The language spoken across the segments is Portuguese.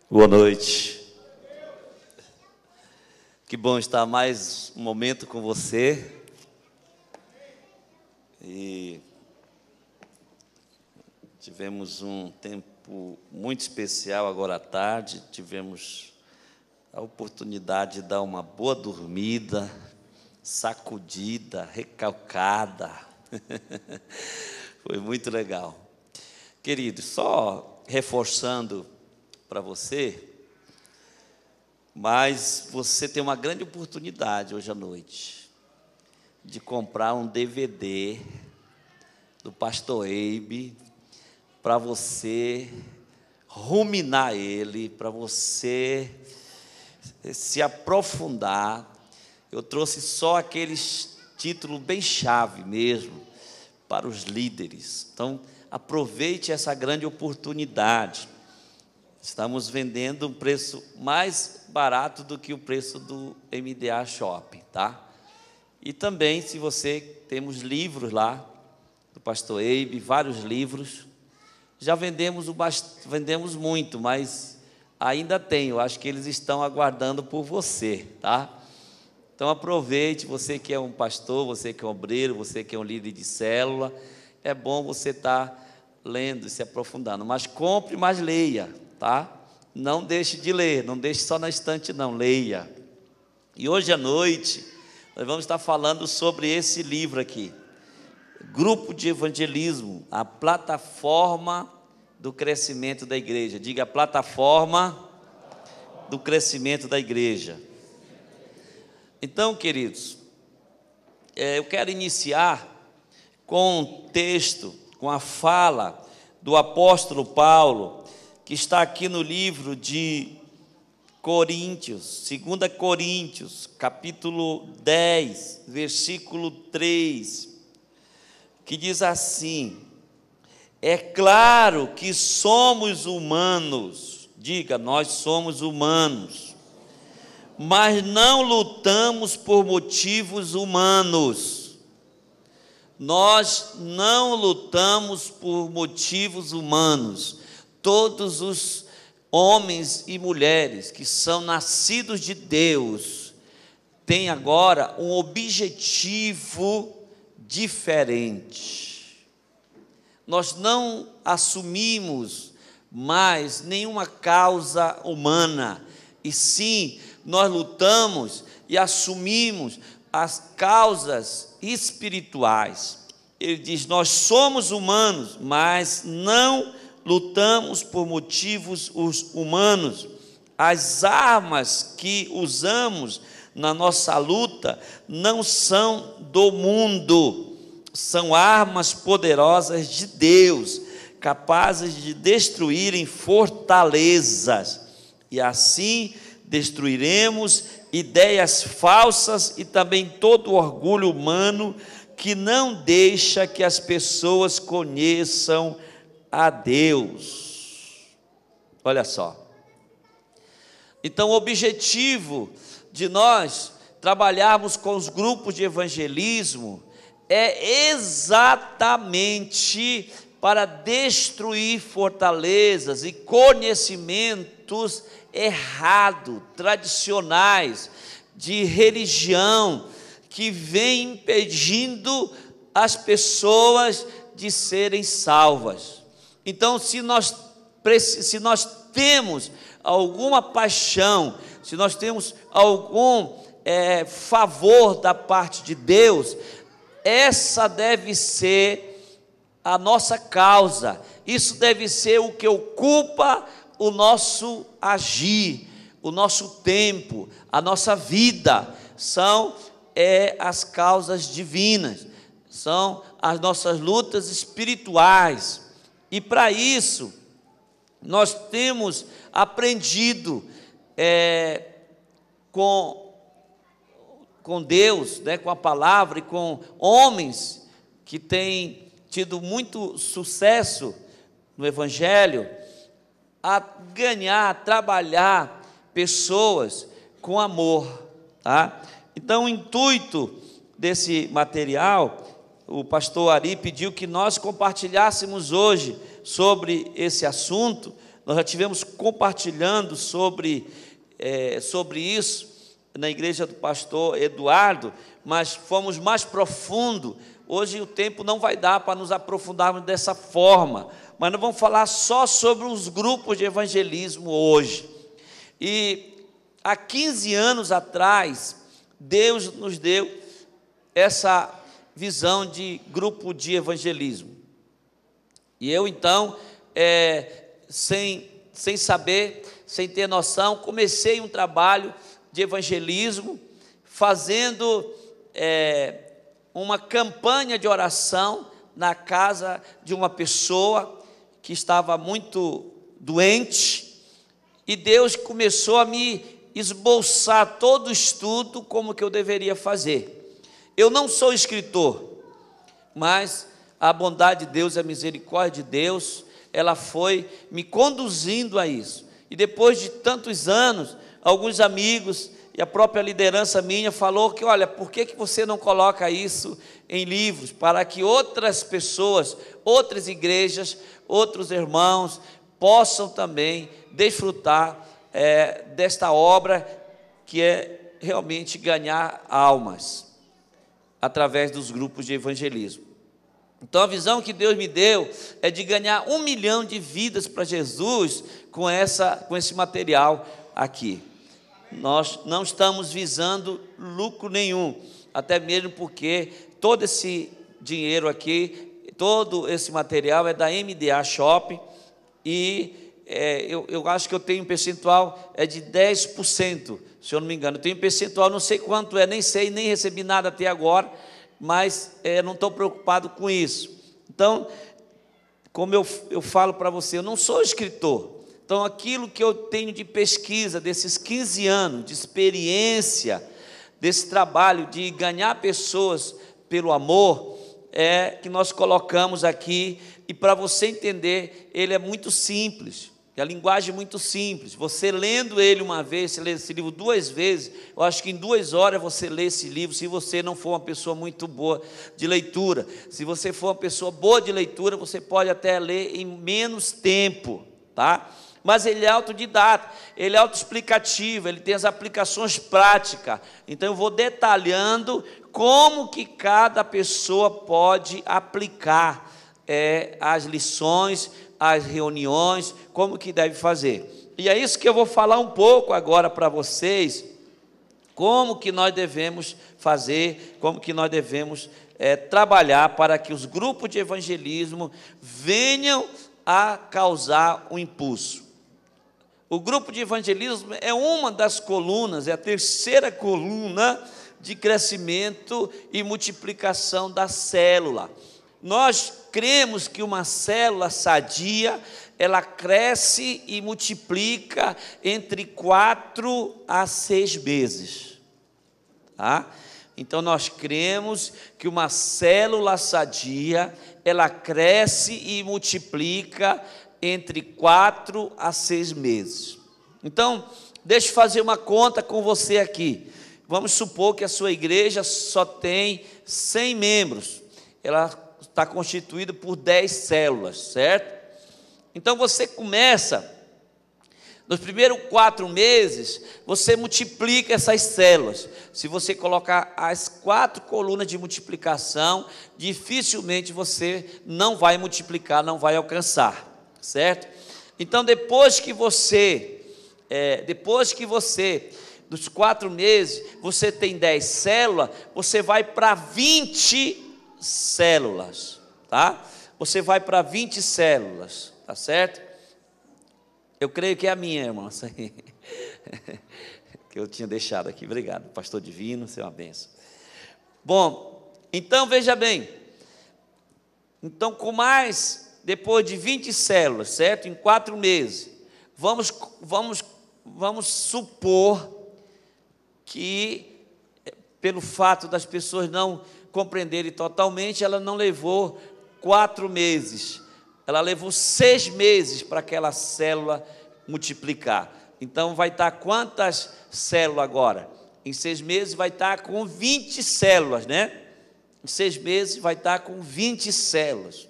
Boa noite. Que bom estar mais um momento com você. E tivemos um tempo muito especial agora à tarde. Tivemos a oportunidade de dar uma boa dormida, sacudida, recalcada. Foi muito legal. Querido, só reforçando para você, mas você tem uma grande oportunidade hoje à noite de comprar um DVD do Pastor Eibe para você ruminar ele, para você se aprofundar. Eu trouxe só aqueles títulos bem chave mesmo para os líderes. Então, aproveite essa grande oportunidade. Estamos vendendo um preço mais barato do que o preço do MDA Shopping, tá? E também, se você, temos livros lá, do Pastor Eibe, vários livros. Já vendemos muito, mas ainda tem, eu acho que eles estão aguardando por você, tá? Então aproveite, você que é um pastor, você que é um obreiro, você que é um líder de célula, é bom você estar lendo, se aprofundando, mas compre, mas leia, tá? Não deixe de ler, não deixe só na estante não, leia. E hoje à noite, nós vamos estar falando sobre esse livro aqui, Grupo de Evangelismo, a plataforma do crescimento da igreja. Diga, a plataforma do crescimento da igreja. Então, queridos, eu quero iniciar com um texto, com a fala do apóstolo Paulo, que está aqui no livro de Coríntios, 2 Coríntios, capítulo 10, versículo 3, que diz assim: é claro que somos humanos, diga, nós somos humanos, mas não lutamos por motivos humanos. Nós não lutamos por motivos humanos. Todos os homens e mulheres que são nascidos de Deus têm agora um objetivo diferente. Nós não assumimos mais nenhuma causa humana, e sim, nós lutamos e assumimos as causas espirituais. Ele diz, nós somos humanos, mas não lutamos por motivos humanos. As armas que usamos na nossa luta não são do mundo, são armas poderosas de Deus, capazes de destruírem fortalezas, e assim destruiremos ideias falsas e também todo o orgulho humano que não deixa que as pessoas conheçam a Deus. Olha só. Então, o objetivo de nós trabalharmos com os grupos de evangelismo é exatamente para destruir fortalezas e conhecimentos errados, tradicionais, de religião, que vem impedindo as pessoas de serem salvas. Então, se nós temos alguma paixão, se nós temos algum favor da parte de Deus, essa deve ser a nossa causa, isso deve ser o que ocupa o nosso agir, o nosso tempo, a nossa vida, são as causas divinas, são as nossas lutas espirituais. E para isso, nós temos aprendido com Deus, com a palavra, e com homens que têm tido muito sucesso no Evangelho, a ganhar, a trabalhar pessoas com amor, tá? Então, o intuito desse material, o pastor Ari pediu que nós compartilhássemos hoje sobre esse assunto, Nós já tivemos compartilhando sobre isso na igreja do pastor Eduardo, mas fomos mais profundo. Hoje o tempo não vai dar para nos aprofundarmos dessa forma, mas nós vamos falar só sobre os grupos de evangelismo hoje. E há 15 anos atrás, Deus nos deu essa visão de grupo de evangelismo. E eu então, sem saber, sem ter noção, comecei um trabalho de evangelismo, fazendo uma campanha de oração na casa de uma pessoa que estava muito doente, e Deus começou a me esboçar todo o estudo como que eu deveria fazer. Eu não sou escritor, mas a bondade de Deus, a misericórdia de Deus, ela foi me conduzindo a isso. E depois de tantos anos, alguns amigos e a própria liderança minha falou que, olha, por que você não coloca isso em livros, para que outras pessoas, outras igrejas, outros irmãos possam também desfrutar desta obra, que é realmente ganhar almas através dos grupos de evangelismo. Então a visão que Deus me deu é de ganhar 1 milhão de vidas para Jesus com esse material aqui. Nós não estamos visando lucro nenhum, até mesmo porque todo esse dinheiro aqui, todo esse material é da MDA Shopping, e eu acho que eu tenho um percentual de 10%, se eu não me engano. Eu tenho um percentual, não sei quanto é, nem sei, nem recebi nada até agora, mas não estou preocupado com isso. Então, como eu falo para você, eu não sou escritor. Então, aquilo que eu tenho de pesquisa, desses 15 anos, de experiência, desse trabalho de ganhar pessoas pelo amor, que nós colocamos aqui, e para você entender, ele é muito simples, a linguagem é muito simples. Você lendo ele uma vez, você lê esse livro 2 vezes, eu acho que em 2 horas você lê esse livro, se você não for uma pessoa muito boa de leitura. Se você for uma pessoa boa de leitura, você pode até ler em menos tempo, tá? Mas ele é autodidata, ele é autoexplicativo, ele tem as aplicações práticas. Então eu vou detalhando como que cada pessoa pode aplicar as lições, as reuniões, como que deve fazer. E é isso que eu vou falar um pouco agora para vocês, como que nós devemos fazer, como que nós devemos trabalhar para que os grupos de evangelismo venham a causar um impulso. O grupo de evangelismo é uma das colunas, é a terceira coluna de crescimento e multiplicação da célula. Nós cremos que uma célula sadia, ela cresce e multiplica entre 4 a 6 meses. Tá? Então nós cremos que uma célula sadia, ela cresce e multiplica entre 4 a 6 meses. Então, deixa eu fazer uma conta com você aqui. Vamos supor que a sua igreja só tem 100 membros. Ela está constituída por 10 células, certo? Então, você começa, nos primeiros 4 meses, você multiplica essas células. Se você colocar as 4 colunas de multiplicação, dificilmente você não vai multiplicar, não vai alcançar. Certo? Então, depois que você, dos 4 meses, você tem 10 células, você vai para 20 células, tá? Você vai para 20 células, tá certo? Eu creio que é a minha, irmã, isso aí, que eu tinha deixado aqui. Obrigado, pastor divino, você é uma bênção. Bom, então veja bem, então depois de 20 células, certo? Em 4 meses, vamos supor que, pelo fato das pessoas não compreenderem totalmente, ela não levou 4 meses, ela levou 6 meses para aquela célula multiplicar. Então vai estar quantas células agora? Em 6 meses vai estar com 20 células, né? Em 6 meses vai estar com 20 células.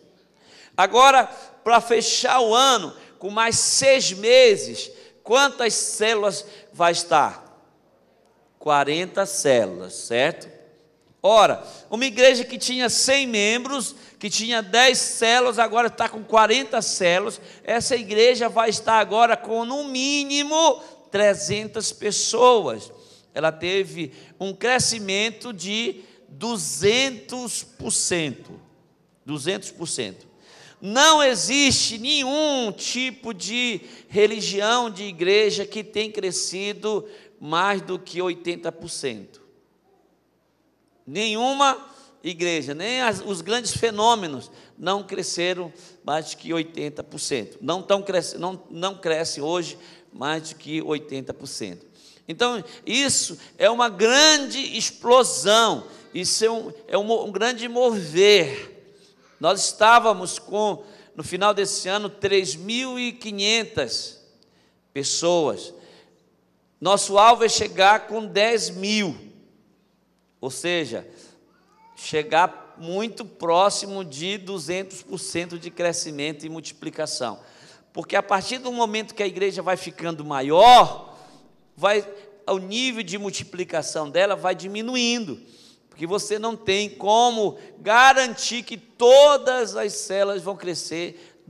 Agora, para fechar o ano com mais 6 meses, quantas células vai estar? 40 células, certo? Ora, uma igreja que tinha 100 membros, que tinha 10 células, agora está com 40 células. Essa igreja vai estar agora com, no mínimo, 300 pessoas. Ela teve um crescimento de 200%. 200%. Não existe nenhum tipo de religião, de igreja que tem crescido mais do que 80%. Nenhuma igreja, nem os grandes fenômenos não cresceram mais do que 80%. Não cresce hoje mais do que 80%. Então, isso é uma grande explosão, isso é um grande mover. Nós estávamos com, no final desse ano, 3.500 pessoas. Nosso alvo é chegar com 10.000, ou seja, chegar muito próximo de 200% de crescimento e multiplicação. Porque a partir do momento que a igreja vai ficando maior, o nível de multiplicação dela vai diminuindo, porque você não tem como garantir que todas as células vão crescer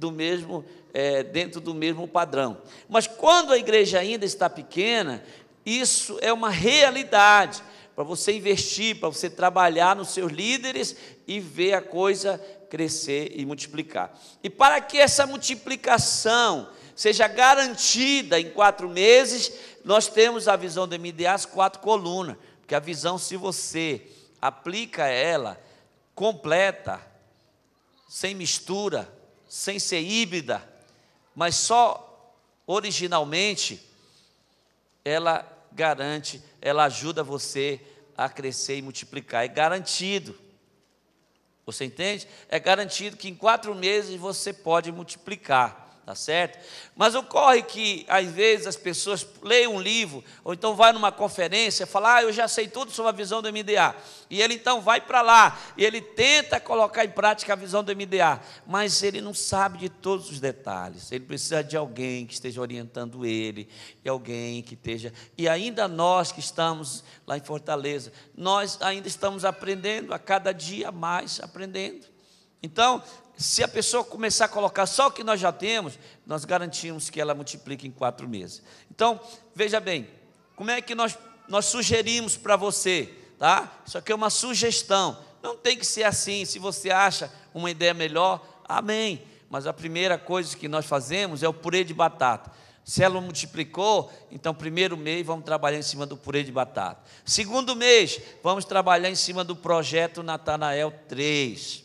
dentro do mesmo padrão. Mas quando a igreja ainda está pequena, isso é uma realidade, para você investir, para você trabalhar nos seus líderes e ver a coisa crescer e multiplicar. E para que essa multiplicação seja garantida em 4 meses, nós temos a visão do MDA, as 4 colunas, porque a visão, se você aplica ela completa, sem mistura, sem ser híbrida, mas só originalmente, ela garante, ela ajuda você a crescer e multiplicar, é garantido. Você entende? É garantido que em 4 meses você pode multiplicar. Tá certo? Mas ocorre que, às vezes, as pessoas leem um livro, ou então vai numa conferência e fala, eu já sei tudo sobre a visão do MDA. E ele então vai para lá, e ele tenta colocar em prática a visão do MDA, mas ele não sabe de todos os detalhes. Ele precisa de alguém que esteja orientando ele, e alguém que esteja... E ainda nós que estamos lá em Fortaleza, nós ainda estamos aprendendo, a cada dia mais aprendendo. Então, se a pessoa começar a colocar só o que nós já temos, nós garantimos que ela multiplique em 4 meses. Então, veja bem, como é que nós sugerimos para você, tá? Isso aqui é uma sugestão, não tem que ser assim. Se você acha uma ideia melhor, amém. Mas a primeira coisa que nós fazemos é o purê de batata. Se ela multiplicou, então 1º mês vamos trabalhar em cima do purê de batata. 2º mês, vamos trabalhar em cima do projeto Natanael 3.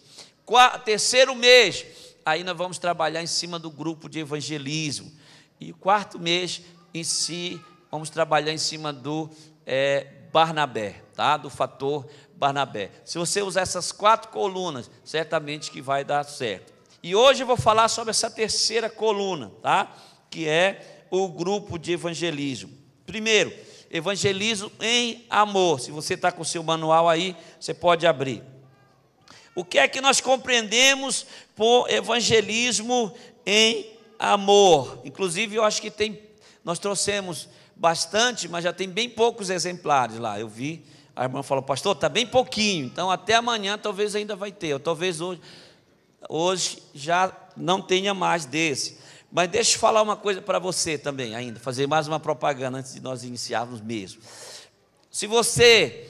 3º mês, aí nós vamos trabalhar em cima do grupo de evangelismo. E o 4º mês, em si, vamos trabalhar em cima do Barnabé, tá? Do fator Barnabé. Se você usar essas 4 colunas, certamente que vai dar certo. E hoje eu vou falar sobre essa 3ª coluna, tá? Que é o grupo de evangelismo. Primeiro, evangelismo em amor. Se você está com o seu manual aí, você pode abrir. O que é que nós compreendemos por evangelismo em amor? Inclusive, eu acho que nós trouxemos bastante, mas já tem bem poucos exemplares lá. Eu vi, a irmã falou, pastor, está bem pouquinho, então até amanhã talvez ainda vai ter, ou talvez hoje já não tenha mais desse. Mas deixa eu falar uma coisa para você também ainda, fazer mais uma propaganda antes de nós iniciarmos mesmo. Se você,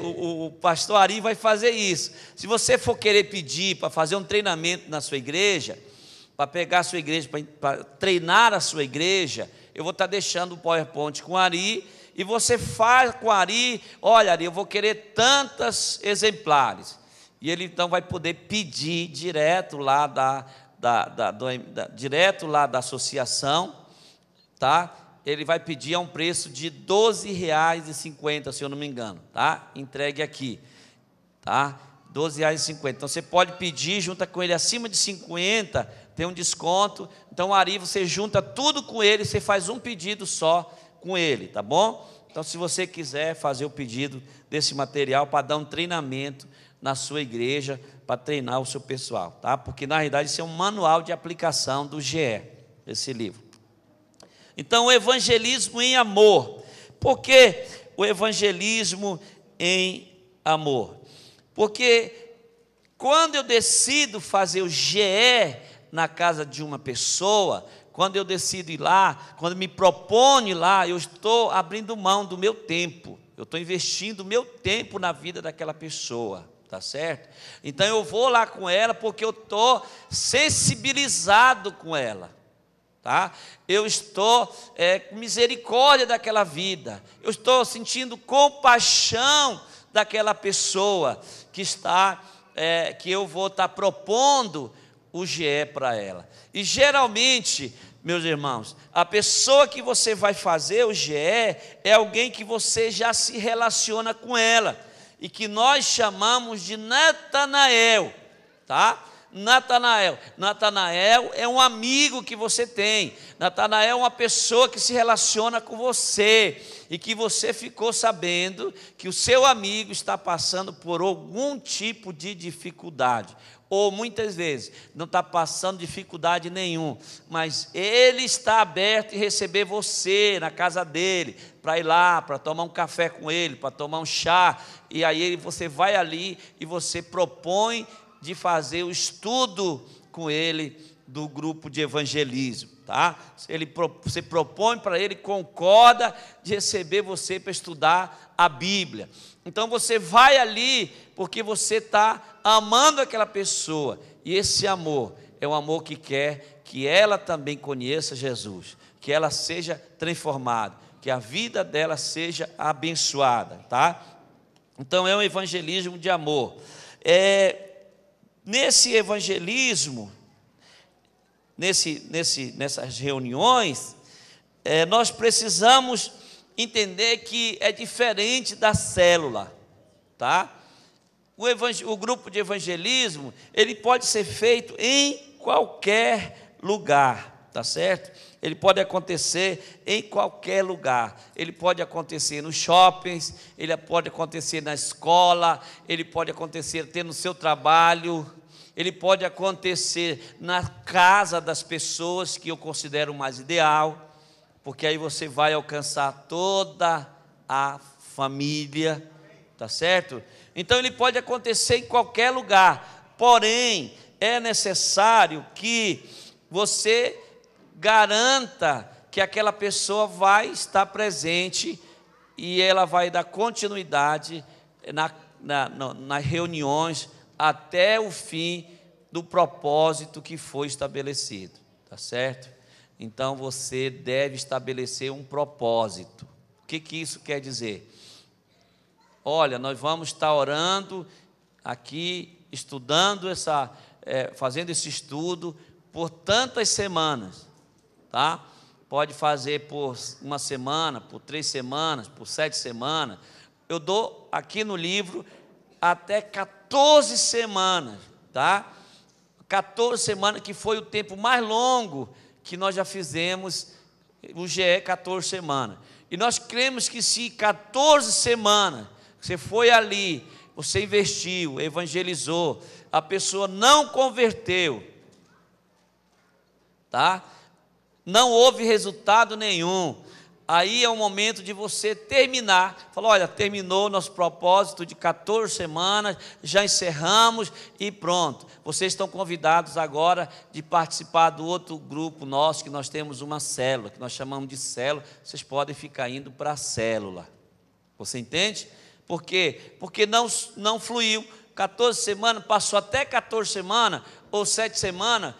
o pastor Ari vai fazer isso. Se você for querer pedir para fazer um treinamento na sua igreja, para pegar a sua igreja, para treinar a sua igreja, eu vou estar deixando o PowerPoint com o Ari, e você faz com o Ari, olha Ari, eu vou querer tantos exemplares. E ele então vai poder pedir direto lá direto lá da associação, tá? Ele vai pedir a um preço de R$ 12,50, se eu não me engano, tá? Entregue aqui, tá? R$ 12,50. Então você pode pedir, junta com ele acima de 50, tem um desconto. Então, Ari, você junta tudo com ele, você faz um pedido só com ele, tá bom? Então, se você quiser fazer o pedido desse material para dar um treinamento na sua igreja para treinar o seu pessoal, tá? Porque na realidade isso é um manual de aplicação do GE, esse livro. Então, o evangelismo em amor. Por que o evangelismo em amor? Porque quando eu decido fazer o GE na casa de uma pessoa, quando eu decido ir lá, quando me proponho ir lá, eu estou abrindo mão do meu tempo, eu estou investindo o meu tempo na vida daquela pessoa, tá certo? Então eu vou lá com ela porque eu estou sensibilizado com ela, tá? Eu estou com misericórdia daquela vida, eu estou sentindo compaixão daquela pessoa que está, que eu vou estar propondo o GE para ela. E geralmente, meus irmãos, a pessoa que você vai fazer o GE é alguém que você já se relaciona com ela, e que nós chamamos de Natanael, tá? Natanael é um amigo que você tem. Natanael é uma pessoa que se relaciona com você e que você ficou sabendo que o seu amigo está passando por algum tipo de dificuldade, ou muitas vezes não está passando dificuldade nenhuma, mas ele está aberto em receber você na casa dele, para ir lá, para tomar um café com ele, para tomar um chá, e aí você vai ali e você propõe de fazer o estudo com ele do grupo de evangelismo, tá? Você propõe para ele, concorda de receber você para estudar a Bíblia. Então você vai ali porque você está amando aquela pessoa, e esse amor é um amor que quer que ela também conheça Jesus, que ela seja transformada, que a vida dela seja abençoada, tá? Então é um evangelismo de amor. Nesse evangelismo, nessas reuniões, nós precisamos entender que é diferente da célula, tá? O grupo de evangelismo, ele pode ser feito em qualquer lugar, tá certo? Ele pode acontecer em qualquer lugar. Ele pode acontecer nos shoppings, ele pode acontecer na escola, ele pode acontecer até no seu trabalho, ele pode acontecer na casa das pessoas, que eu considero mais ideal, porque aí você vai alcançar toda a família, tá certo? Então ele pode acontecer em qualquer lugar, porém é necessário que você garanta que aquela pessoa vai estar presente e ela vai dar continuidade nas reuniões até o fim do propósito que foi estabelecido, tá certo? Então você deve estabelecer um propósito. O que isso quer dizer? Olha, nós vamos estar orando aqui, estudando fazendo esse estudo por tantas semanas, tá? Pode fazer por uma semana, por 3 semanas, por 7 semanas. Eu dou aqui no livro até 14 semanas, tá? 14 semanas, que foi o tempo mais longo que nós já fizemos o GE, 14 semanas. E nós cremos que se 14 semanas você foi ali, você investiu, evangelizou, a pessoa não converteu, tá? Não houve resultado nenhum, aí é o momento de você terminar. Fala, olha, terminou o nosso propósito de 14 semanas, já encerramos e pronto. Vocês estão convidados agora de participar do outro grupo nosso, que nós temos uma célula, que nós chamamos de célula. Vocês podem ficar indo para a célula. Você entende? Por quê? Porque não fluiu. 14 semanas, passou até 14 semanas ou 7 semanas,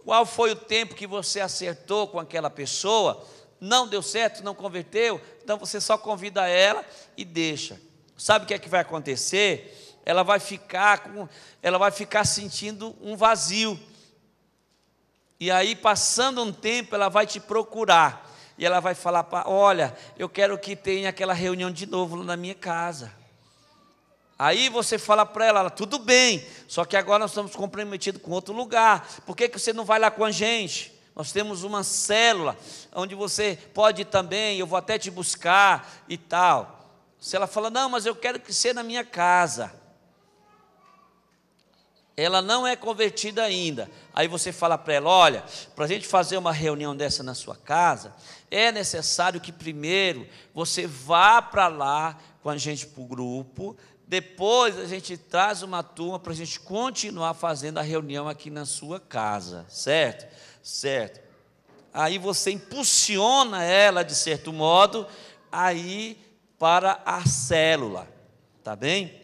qual foi o tempo que você acertou com aquela pessoa? Não deu certo, não converteu, então você só convida ela e deixa. Sabe o que é que vai acontecer? Ela vai ficar sentindo um vazio. E aí, passando um tempo, ela vai te procurar. E ela vai falar, olha, eu quero que tenha aquela reunião de novo na minha casa. Aí você fala para ela, tudo bem, só que agora nós estamos comprometidos com outro lugar. Por que você não vai lá com a gente? Nós temos uma célula, onde você pode ir também, eu vou até te buscar e tal. Se ela fala, não, mas eu quero que seja na minha casa. ela não é convertida ainda. Aí você fala para ela: olha, para a gente fazer uma reunião dessa na sua casa, é necessário que primeiro você vá para lá com a gente para o grupo, depois a gente traz uma turma para a gente continuar fazendo a reunião aqui na sua casa, certo? Certo. Aí você impulsiona ela, de certo modo, aí para a célula, tá bem?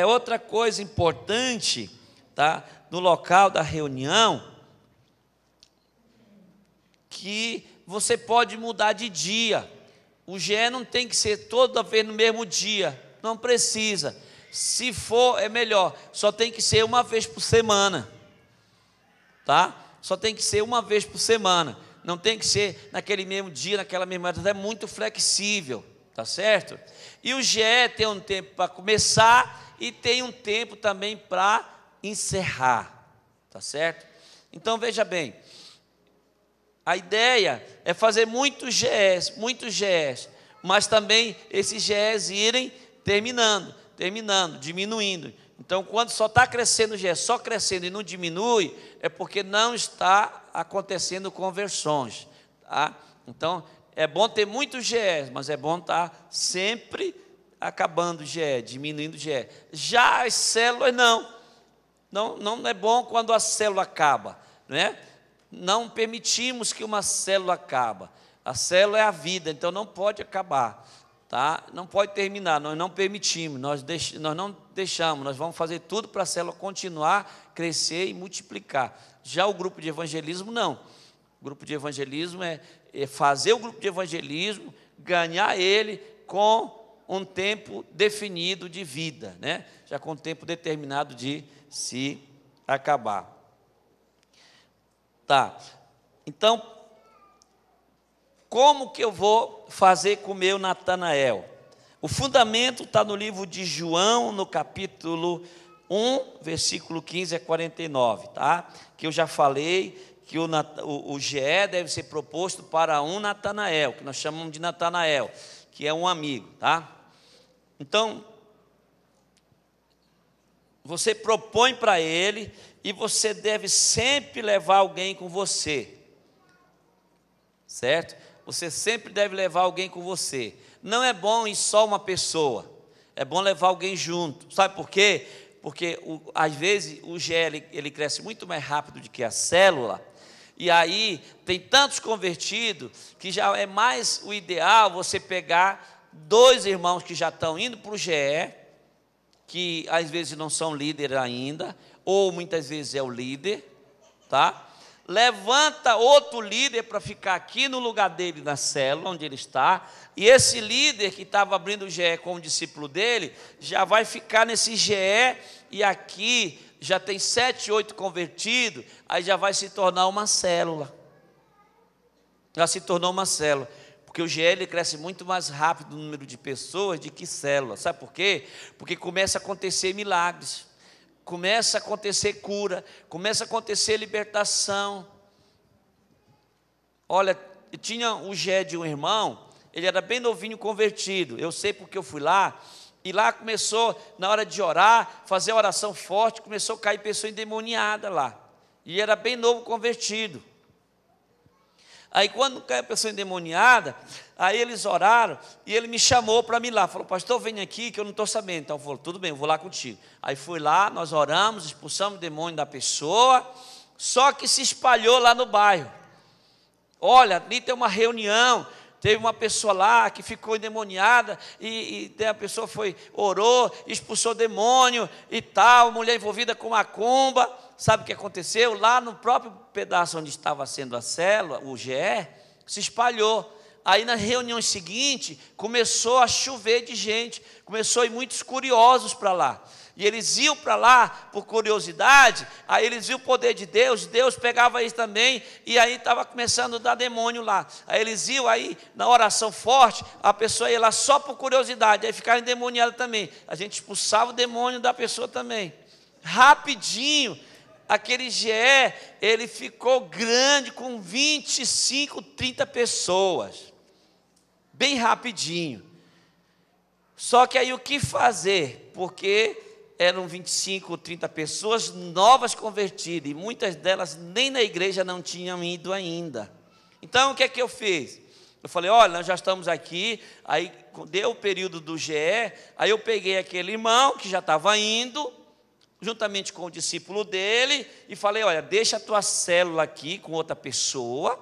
Outra coisa importante, tá, no local da reunião, que você pode mudar de dia. O GE não tem que ser toda vez no mesmo dia, não precisa. Se for, é melhor, só tem que ser uma vez por semana, tá? Só tem que ser uma vez por semana, não tem que ser naquele mesmo dia, naquela mesma hora, é muito flexível, tá certo? E o GE tem um tempo para começar e tem um tempo também para encerrar, tá certo? Então veja bem, a ideia é fazer muitos GEs, mas também esses GEs irem terminando, diminuindo. Então, quando só está crescendo o GE, só crescendo e não diminui, é porque não está acontecendo conversões, tá? Então, é bom ter muitos GEs, mas é bom estar sempre acabando o GE, diminuindo o GE. Já as células não é bom quando a célula acaba, né? Não permitimos que uma célula acabe. A célula é a vida, então não pode acabar, tá? Não pode terminar, nós não permitimos, nós não deixamos, nós vamos fazer tudo para a célula continuar, crescer e multiplicar. Já o grupo de evangelismo, não. O grupo de evangelismo é fazer o grupo de evangelismo, ganhar ele com um tempo definido de vida, né? Já com um tempo determinado de se acabar. Tá, então, como que eu vou fazer com o meu Natanael? O fundamento está no livro de João, no capítulo 1, versículo 15 a 49, tá? Que eu já falei que o GE deve ser proposto para um Natanael, que nós chamamos de Natanael, que é um amigo, tá? Então, você propõe para ele e você deve sempre levar alguém com você, certo? Você sempre deve levar alguém com você. Não é bom ir só uma pessoa, é bom levar alguém junto. Sabe por quê? Porque às vezes o GE ele cresce muito mais rápido do que a célula, e aí tem tantos convertidos que já é mais o ideal você pegar 2 irmãos que já estão indo para o GE, que às vezes não são líderes ainda, ou muitas vezes é o líder, tá? Levanta outro líder para ficar aqui no lugar dele na célula, onde ele está, e esse líder que estava abrindo o GE com o discípulo dele, já vai ficar nesse GE, e aqui já tem 7, 8 convertidos, aí já vai se tornar uma célula. Já se tornou uma célula. Porque o GE ele cresce muito mais rápido no número de pessoas do que células. Sabe por quê? Porque começa a acontecer milagres, começa a acontecer cura, começa a acontecer libertação. Olha, tinha o GE de um irmão, ele era bem novinho convertido, eu sei porque eu fui lá, e lá começou, na hora de orar, fazer oração forte, começou a cair pessoa endemoniada lá, e era bem novo convertido. Aí quando caiu a pessoa endemoniada, aí eles oraram, e ele me chamou para mim lá, falou: pastor, vem aqui que eu não estou sabendo. Então eu falei: tudo bem, eu vou lá contigo. Aí fui lá, nós oramos, expulsamos o demônio da pessoa, só que se espalhou lá no bairro. Olha, ali tem uma reunião, teve uma pessoa lá que ficou endemoniada, e a pessoa orou, expulsou o demônio e tal, mulher envolvida com macumba. Sabe o que aconteceu? Lá no próprio pedaço onde estava sendo a célula, o GE, se espalhou. Aí na reunião seguinte, começou a chover de gente, começou a ir muitos curiosos para lá. E eles iam para lá por curiosidade, aí eles viam o poder de Deus pegava eles também, e aí estava começando a dar demônio lá. Aí eles iam, aí na oração forte, a pessoa ia lá só por curiosidade, aí ficava endemoniada também. A gente expulsava o demônio da pessoa também. Rapidinho, aquele GE, ele ficou grande com 25, 30 pessoas. Bem rapidinho. Só que aí o que fazer? Porque eram 25 ou 30 pessoas novas convertidas, e muitas delas nem na igreja não tinham ido ainda. Então, o que é que eu fiz? Eu falei, olha, nós já estamos aqui, aí deu o período do GE, aí eu peguei aquele irmão que já estava indo, juntamente com o discípulo dele, e falei, olha, deixa a tua célula aqui com outra pessoa,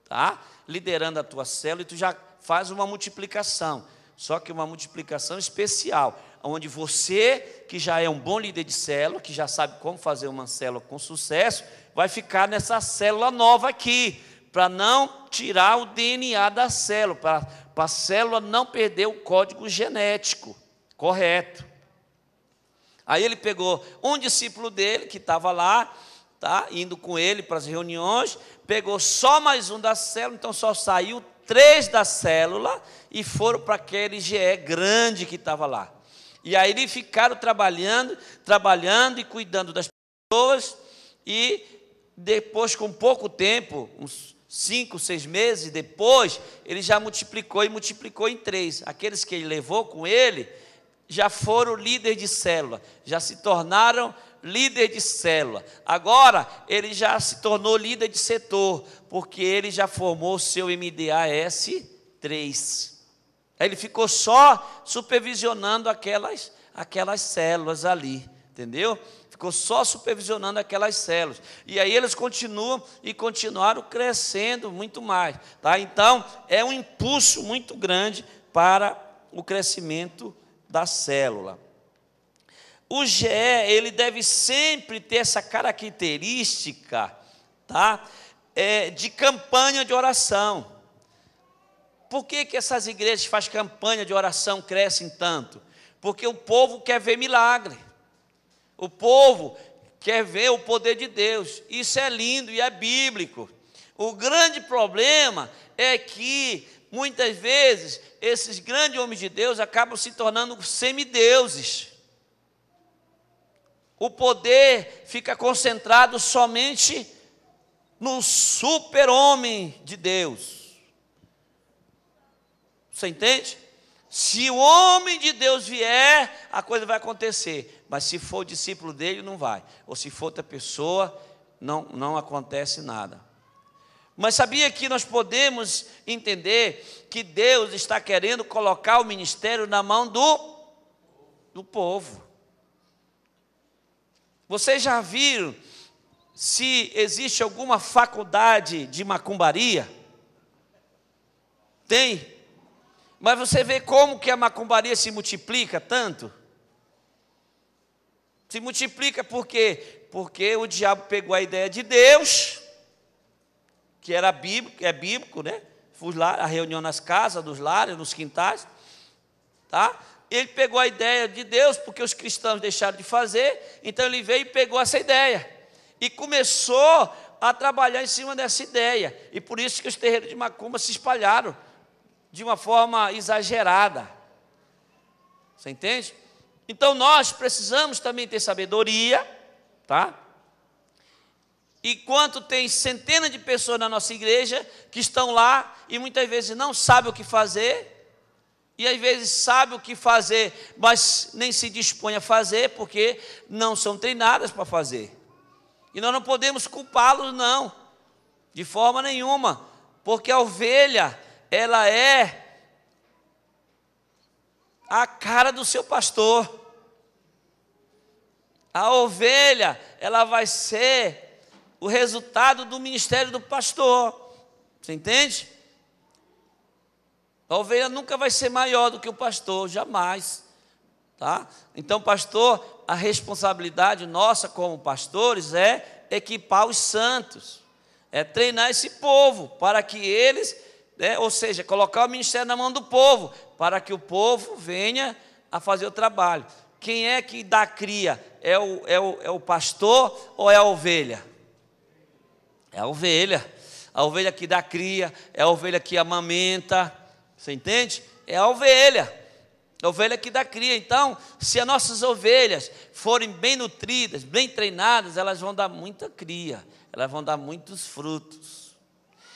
tá? Liderando a tua célula, e tu já faz uma multiplicação, só que uma multiplicação especial, onde você, que já é um bom líder de célula, que já sabe como fazer uma célula com sucesso, vai ficar nessa célula nova aqui, para não tirar o DNA da célula, para a célula não perder o código genético correto. Aí ele pegou um discípulo dele, que estava lá, tá, indo com ele para as reuniões, pegou só mais um da célula, então só saiu 3 da célula, e foram para aquele GE grande que estava lá. E aí eles ficaram trabalhando e cuidando das pessoas, e depois, com pouco tempo, uns 5, 6 meses depois, ele já multiplicou em 3. Aqueles que ele levou com ele já foram líder de célula, já se tornaram líder de célula. Agora, ele já se tornou líder de setor, porque ele já formou o seu MDAS 3. Aí ele ficou só supervisionando aquelas células ali, entendeu? Ficou só supervisionando aquelas células. E aí eles continuaram crescendo muito mais. Tá? Então, é um impulso muito grande para o crescimento da célula. O GE, ele deve sempre ter essa característica, tá? De campanha de oração. Por que essas igrejas que fazem campanha de oração crescem tanto? Porque o povo quer ver milagre. O povo quer ver o poder de Deus. Isso é lindo e é bíblico. O grande problema é que, muitas vezes, esses grandes homens de Deus acabam se tornando semideuses. O poder fica concentrado somente no super-homem de Deus. Você entende? Se o homem de Deus vier, a coisa vai acontecer. Mas se for o discípulo dele, não vai. Ou se for outra pessoa, não acontece nada. Mas sabia que nós podemos entender que Deus está querendo colocar o ministério na mão do povo. Vocês já viram se existe alguma faculdade de macumbaria? Tem. Mas você vê como que a macumbaria se multiplica tanto? Se multiplica por quê? Porque o diabo pegou a ideia de Deus, que era bíblico, é bíblico, né? Fui lá, a reunião nas casas, nos lares, nos quintais, tá? Ele pegou a ideia de Deus, porque os cristãos deixaram de fazer, então ele veio e pegou essa ideia, e começou a trabalhar em cima dessa ideia, e por isso que os terreiros de macumba se espalharam, de uma forma exagerada. Você entende? Então nós precisamos também ter sabedoria, tá? Enquanto tem centenas de pessoas na nossa igreja que estão lá e muitas vezes não sabem o que fazer, e às vezes sabem o que fazer, mas nem se dispõem a fazer porque não são treinadas para fazer. E nós não podemos culpá-los, não, de forma nenhuma, porque a ovelha, ela é a cara do seu pastor. A ovelha, ela vai ser o resultado do ministério do pastor. Você entende? A ovelha nunca vai ser maior do que o pastor, jamais. Tá? Então, pastor, a responsabilidade nossa como pastores é equipar os santos, é treinar esse povo para que eles, ou seja, colocar o ministério na mão do povo, para que o povo venha a fazer o trabalho. Quem é que dá cria? É o pastor ou é a ovelha? É a ovelha. A ovelha que dá cria, é a ovelha que amamenta. Você entende? É a ovelha que dá cria. Então, se as nossas ovelhas forem bem nutridas, bem treinadas, elas vão dar muita cria, elas vão dar muitos frutos.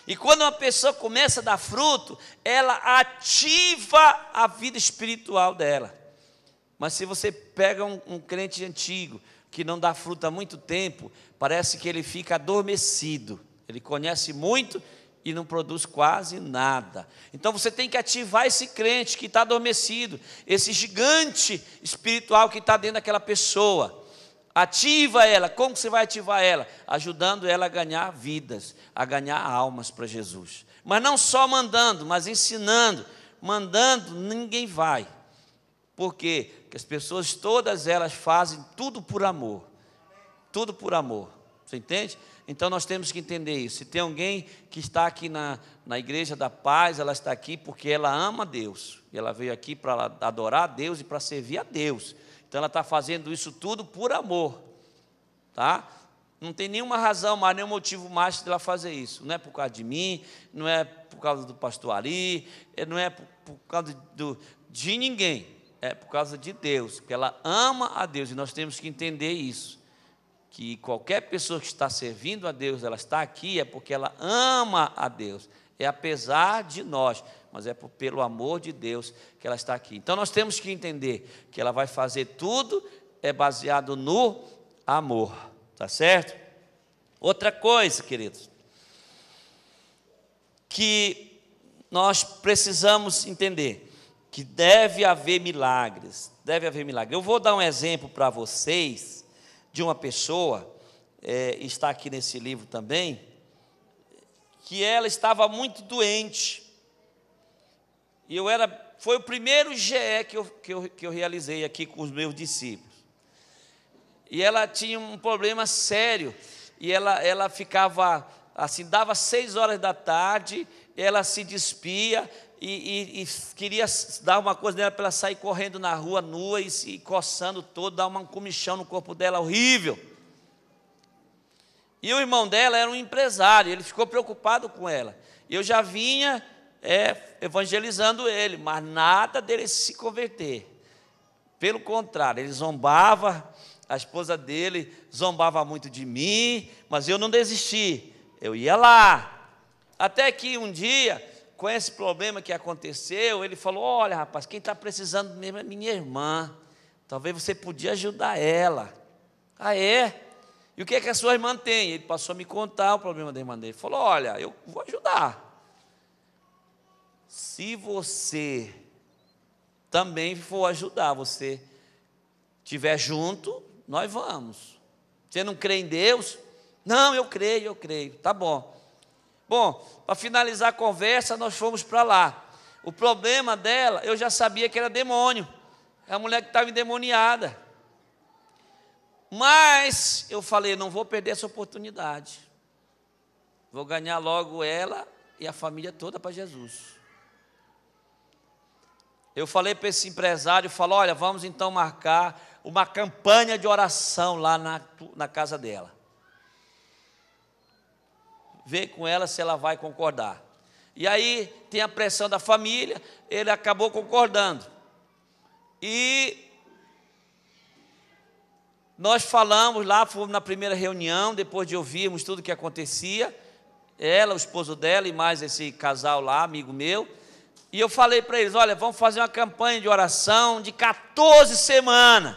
E quando uma pessoa começa a dar fruto, ela ativa a vida espiritual dela. Mas se você pega um crente antigo, que não dá fruto há muito tempo, parece que ele fica adormecido. Ele conhece muito e não produz quase nada. Então você tem que ativar esse crente que está adormecido, esse gigante espiritual que está dentro daquela pessoa. Ativa ela. Como você vai ativar ela? Ajudando ela a ganhar vidas, a ganhar almas para Jesus. Mas não só mandando, mas ensinando. Mandando, ninguém vai. Por quê? Porque as pessoas, todas elas fazem tudo por amor. Tudo por amor. Você entende? Então nós temos que entender isso. Se tem alguém que está aqui na Igreja da Paz, ela está aqui porque ela ama a Deus. E ela veio aqui para adorar a Deus e para servir a Deus. Então ela está fazendo isso tudo por amor. Tá? Não tem nenhuma razão mais, nenhum motivo mais de ela fazer isso. Não é por causa de mim, não é por causa do pastor Ari, não é por causa de ninguém. É por causa de Deus, porque ela ama a Deus. E nós temos que entender isso. Que qualquer pessoa que está servindo a Deus, ela está aqui, é porque ela ama a Deus. É apesar de nós, mas é pelo amor de Deus que ela está aqui. Então nós temos que entender que ela vai fazer tudo, é baseado no amor. Tá certo? Outra coisa, queridos, que nós precisamos entender, que deve haver milagres. Deve haver milagres. Eu vou dar um exemplo para vocês, de uma pessoa, está aqui nesse livro também, que ela estava muito doente, e foi o primeiro GE que eu realizei aqui com os meus discípulos, e ela tinha um problema sério, e ela ficava, assim, dava 6 horas da tarde, ela se despia, e queria dar uma coisa nela para ela sair correndo na rua nua e se coçando todo, dar uma comichão no corpo dela horrível. E o irmão dela era um empresário, ele ficou preocupado com ela. Eu já vinha evangelizando ele, mas nada dele se converter. Pelo contrário, ele zombava, a esposa dele zombava muito de mim, mas eu não desisti, eu ia lá. Até que um dia, com esse problema que aconteceu, ele falou: olha, rapaz, quem está precisando mesmo é minha irmã, talvez você podia ajudar ela. Ah, é? E o que é que a sua irmã tem? Ele passou a me contar o problema da irmã dele. Ele falou: olha, eu vou ajudar. Se você também for ajudar, você estiver junto, nós vamos. Você não crê em Deus? Não, eu creio. Tá bom. Bom, para finalizar a conversa, nós fomos para lá. O problema dela, eu já sabia que era demônio. É a mulher que estava endemoniada. Mas eu falei: não vou perder essa oportunidade. Vou ganhar logo ela e a família toda para Jesus. Eu falei para esse empresário, falou: olha, vamos então marcar uma campanha de oração lá na casa dela. Vê com ela se ela vai concordar. E aí tem a pressão da família, ele acabou concordando. E nós falamos lá, fomos na primeira reunião, depois de ouvirmos tudo o que acontecia, ela, o esposo dela e mais esse casal lá, amigo meu, e eu falei para eles: olha, vamos fazer uma campanha de oração de 14 semanas.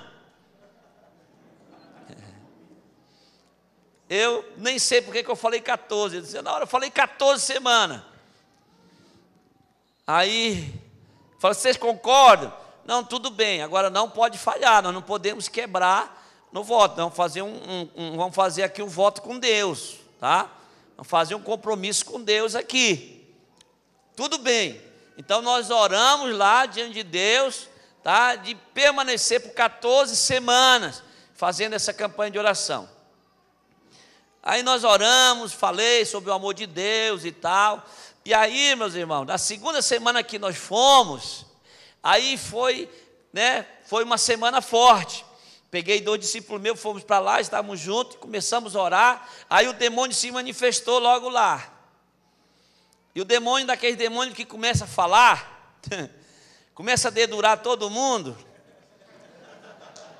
Eu nem sei porque que eu falei 14. Eu disse: na hora eu falei 14 semanas. Aí, falei: vocês concordam? Não, tudo bem, agora não pode falhar, nós não podemos quebrar no voto. Vamos fazer vamos fazer aqui um voto com Deus, tá? Vamos fazer um compromisso com Deus aqui. Tudo bem. Então nós oramos lá diante de Deus, tá? De permanecer por 14 semanas fazendo essa campanha de oração. Aí nós oramos, falei sobre o amor de Deus e tal. E aí, meus irmãos, na segunda semana que nós fomos, aí foi uma semana forte. Peguei 2 discípulos meus, fomos para lá, estávamos juntos, começamos a orar. Aí o demônio se manifestou logo lá. E o demônio, daquele demônio que começa a falar, começa a dedurar todo mundo.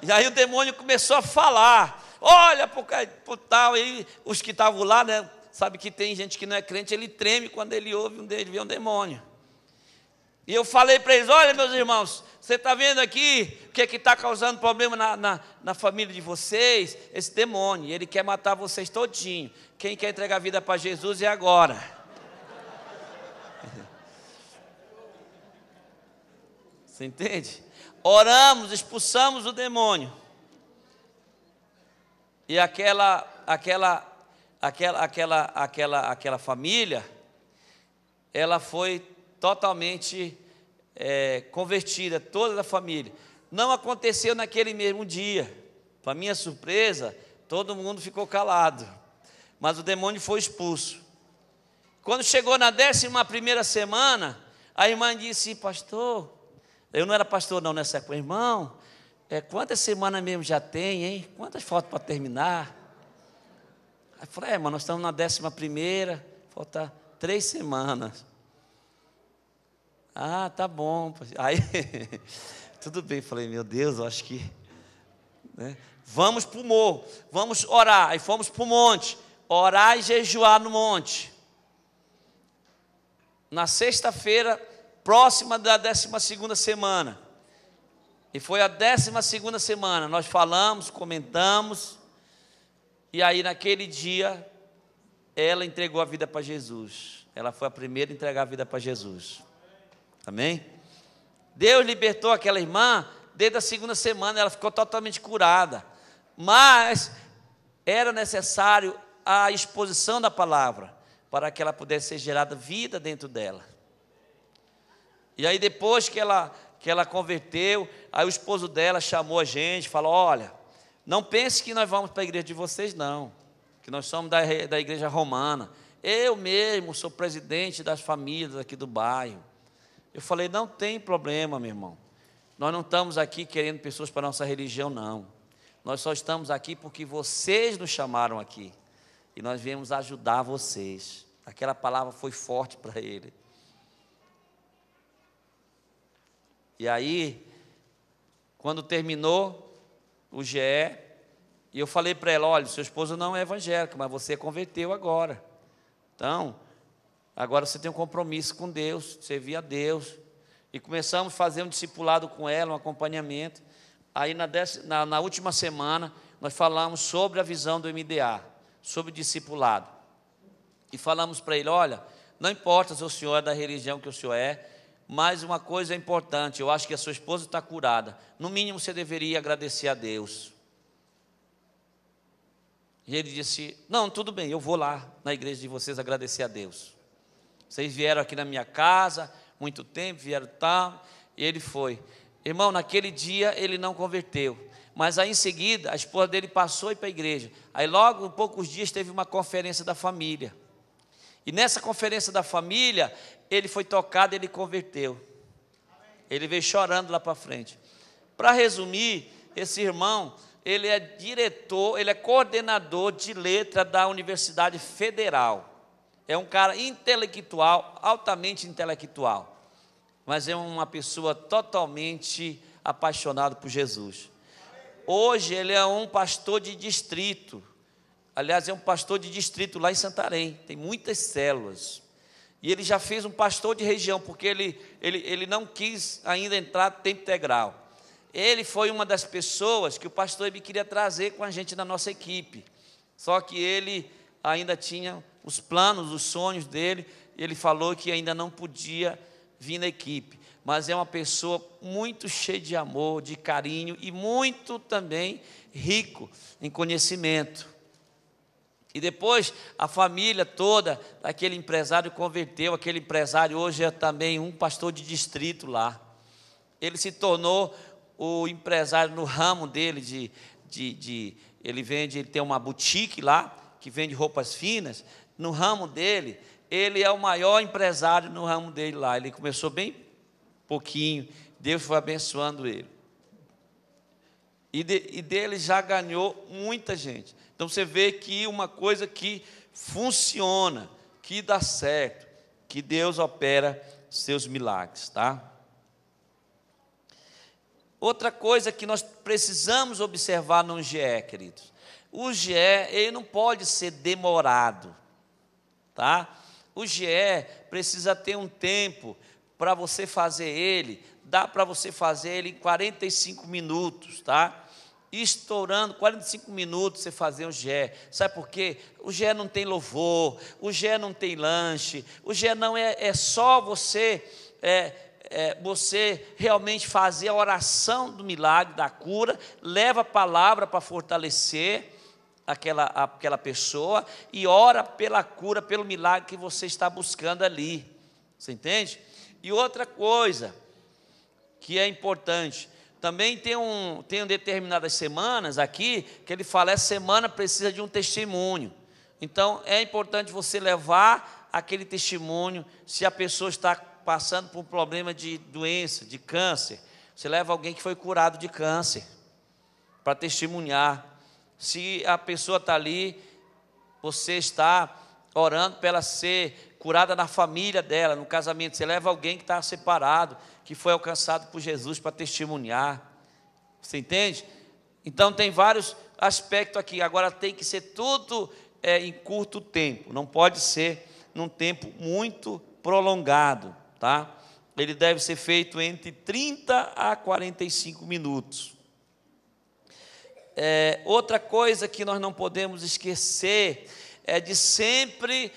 E aí o demônio começou a falar: olha por tal. Aí os que estavam lá, né, sabe que tem gente que não é crente, ele treme quando ele ouve vê um demônio. E eu falei para eles: olha, meus irmãos, você está vendo aqui o que é que está causando problema na família de vocês? Esse demônio, ele quer matar vocês todinho. Quem quer entregar a vida para Jesus é agora. Você entende? Oramos, expulsamos o demônio. E aquela família, ela foi totalmente convertida, toda a família. Não aconteceu naquele mesmo dia. Para minha surpresa, todo mundo ficou calado, mas o demônio foi expulso. Quando chegou na 11ª semana, a irmã disse: pastor, eu não era pastor não nessa época, irmão, quantas semanas mesmo já tem, hein? Quantas faltam para terminar? Aí eu falei: mas nós estamos na 11ª, falta 3 semanas. Ah, tá bom. Aí, tudo bem, falei: meu Deus, eu acho que... né? Vamos para o morro, vamos orar. Aí fomos para o monte, orar e jejuar no monte. Na sexta-feira, próxima da 12ª semana. E foi a 12ª semana, nós falamos, comentamos, e aí naquele dia, ela entregou a vida para Jesus. Ela foi a primeira a entregar a vida para Jesus. Amém? Deus libertou aquela irmã, desde a 2ª semana, ela ficou totalmente curada. Mas era necessário a exposição da palavra, para que ela pudesse ser gerada vida dentro dela. E aí depois que ela converteu, aí o esposo dela chamou a gente, falou: olha, não pense que nós vamos para a igreja de vocês não, que nós somos da igreja romana. Eu mesmo sou presidente das famílias aqui do bairro. Eu falei: não tem problema, meu irmão. Nós não estamos aqui querendo pessoas para a nossa religião, não. Nós só estamos aqui porque vocês nos chamaram aqui. E nós viemos ajudar vocês. Aquela palavra foi forte para ele. E aí, quando terminou o GE, e eu falei para ela: olha, seu esposo não é evangélico, mas você converteu agora. Então, agora você tem um compromisso com Deus, servir a Deus. E começamos a fazer um discipulado com ela, um acompanhamento. Aí na última semana, nós falamos sobre a visão do MDA, sobre discipulado. E falamos para ele: olha, não importa se o senhor é da religião que o senhor é, mas uma coisa é importante, eu acho que a sua esposa está curada. No mínimo você deveria agradecer a Deus. E ele disse: não, tudo bem, eu vou lá na igreja de vocês agradecer a Deus. Vocês vieram aqui na minha casa, muito tempo, vieram tal, e ele foi. Irmão, naquele dia ele não converteu, mas aí em seguida a esposa dele passou a ir para a igreja. Aí logo, em poucos dias, teve uma conferência da família. E nessa conferência da família, ele foi tocado e ele converteu. Ele veio chorando lá para frente. Para resumir, esse irmão, ele é diretor, ele é coordenador de letra da Universidade Federal. É um cara intelectual, altamente intelectual. Mas é uma pessoa totalmente apaixonada por Jesus. Hoje ele é um pastor de distrito. Aliás, é um pastor de distrito lá em Santarém. Tem muitas células. E ele já fez um pastor de região, porque ele não quis ainda entrar tempo integral. Ele foi uma das pessoas que o pastor Ebi queria trazer com a gente na nossa equipe. Só que ele ainda tinha os planos, os sonhos dele, e ele falou que ainda não podia vir na equipe. Mas é uma pessoa muito cheia de amor, de carinho e muito também rico em conhecimento. E depois a família toda daquele empresário converteu. Aquele empresário hoje é também um pastor de distrito lá. Ele se tornou o empresário no ramo dele ele tem uma boutique lá, que vende roupas finas. No ramo dele, ele é o maior empresário no ramo dele lá. Ele começou bem pouquinho, Deus foi abençoando ele. E dele já ganhou muita gente. Então você vê que uma coisa que funciona, que dá certo, que Deus opera seus milagres, tá? Outra coisa que nós precisamos observar no GE, queridos. O GE, ele não pode ser demorado, tá? O GE precisa ter um tempo para você fazer ele, dá para você fazer ele em 45 minutos, tá? Estourando 45 minutos você fazer um GE. Sabe por quê? O GE não tem louvor, o GE não tem lanche, o GE não é só você você realmente fazer a oração do milagre, da cura, leva a palavra para fortalecer aquela pessoa e ora pela cura, pelo milagre que você está buscando ali. Você entende? E outra coisa que é importante, também tem determinadas semanas aqui, que ele fala, essa semana precisa de um testemunho. Então, é importante você levar aquele testemunho, se a pessoa está passando por um problema de doença, de câncer, você leva alguém que foi curado de câncer, para testemunhar. Se a pessoa está ali, você está orando para ela ser curada na família dela, no casamento, você leva alguém que está separado, que foi alcançado por Jesus para testemunhar. Você entende? Então tem vários aspectos aqui. Agora tem que ser tudo em curto tempo, não pode ser num tempo muito prolongado, tá? Ele deve ser feito entre 30 a 45 minutos. Outra coisa que nós não podemos esquecer é de sempre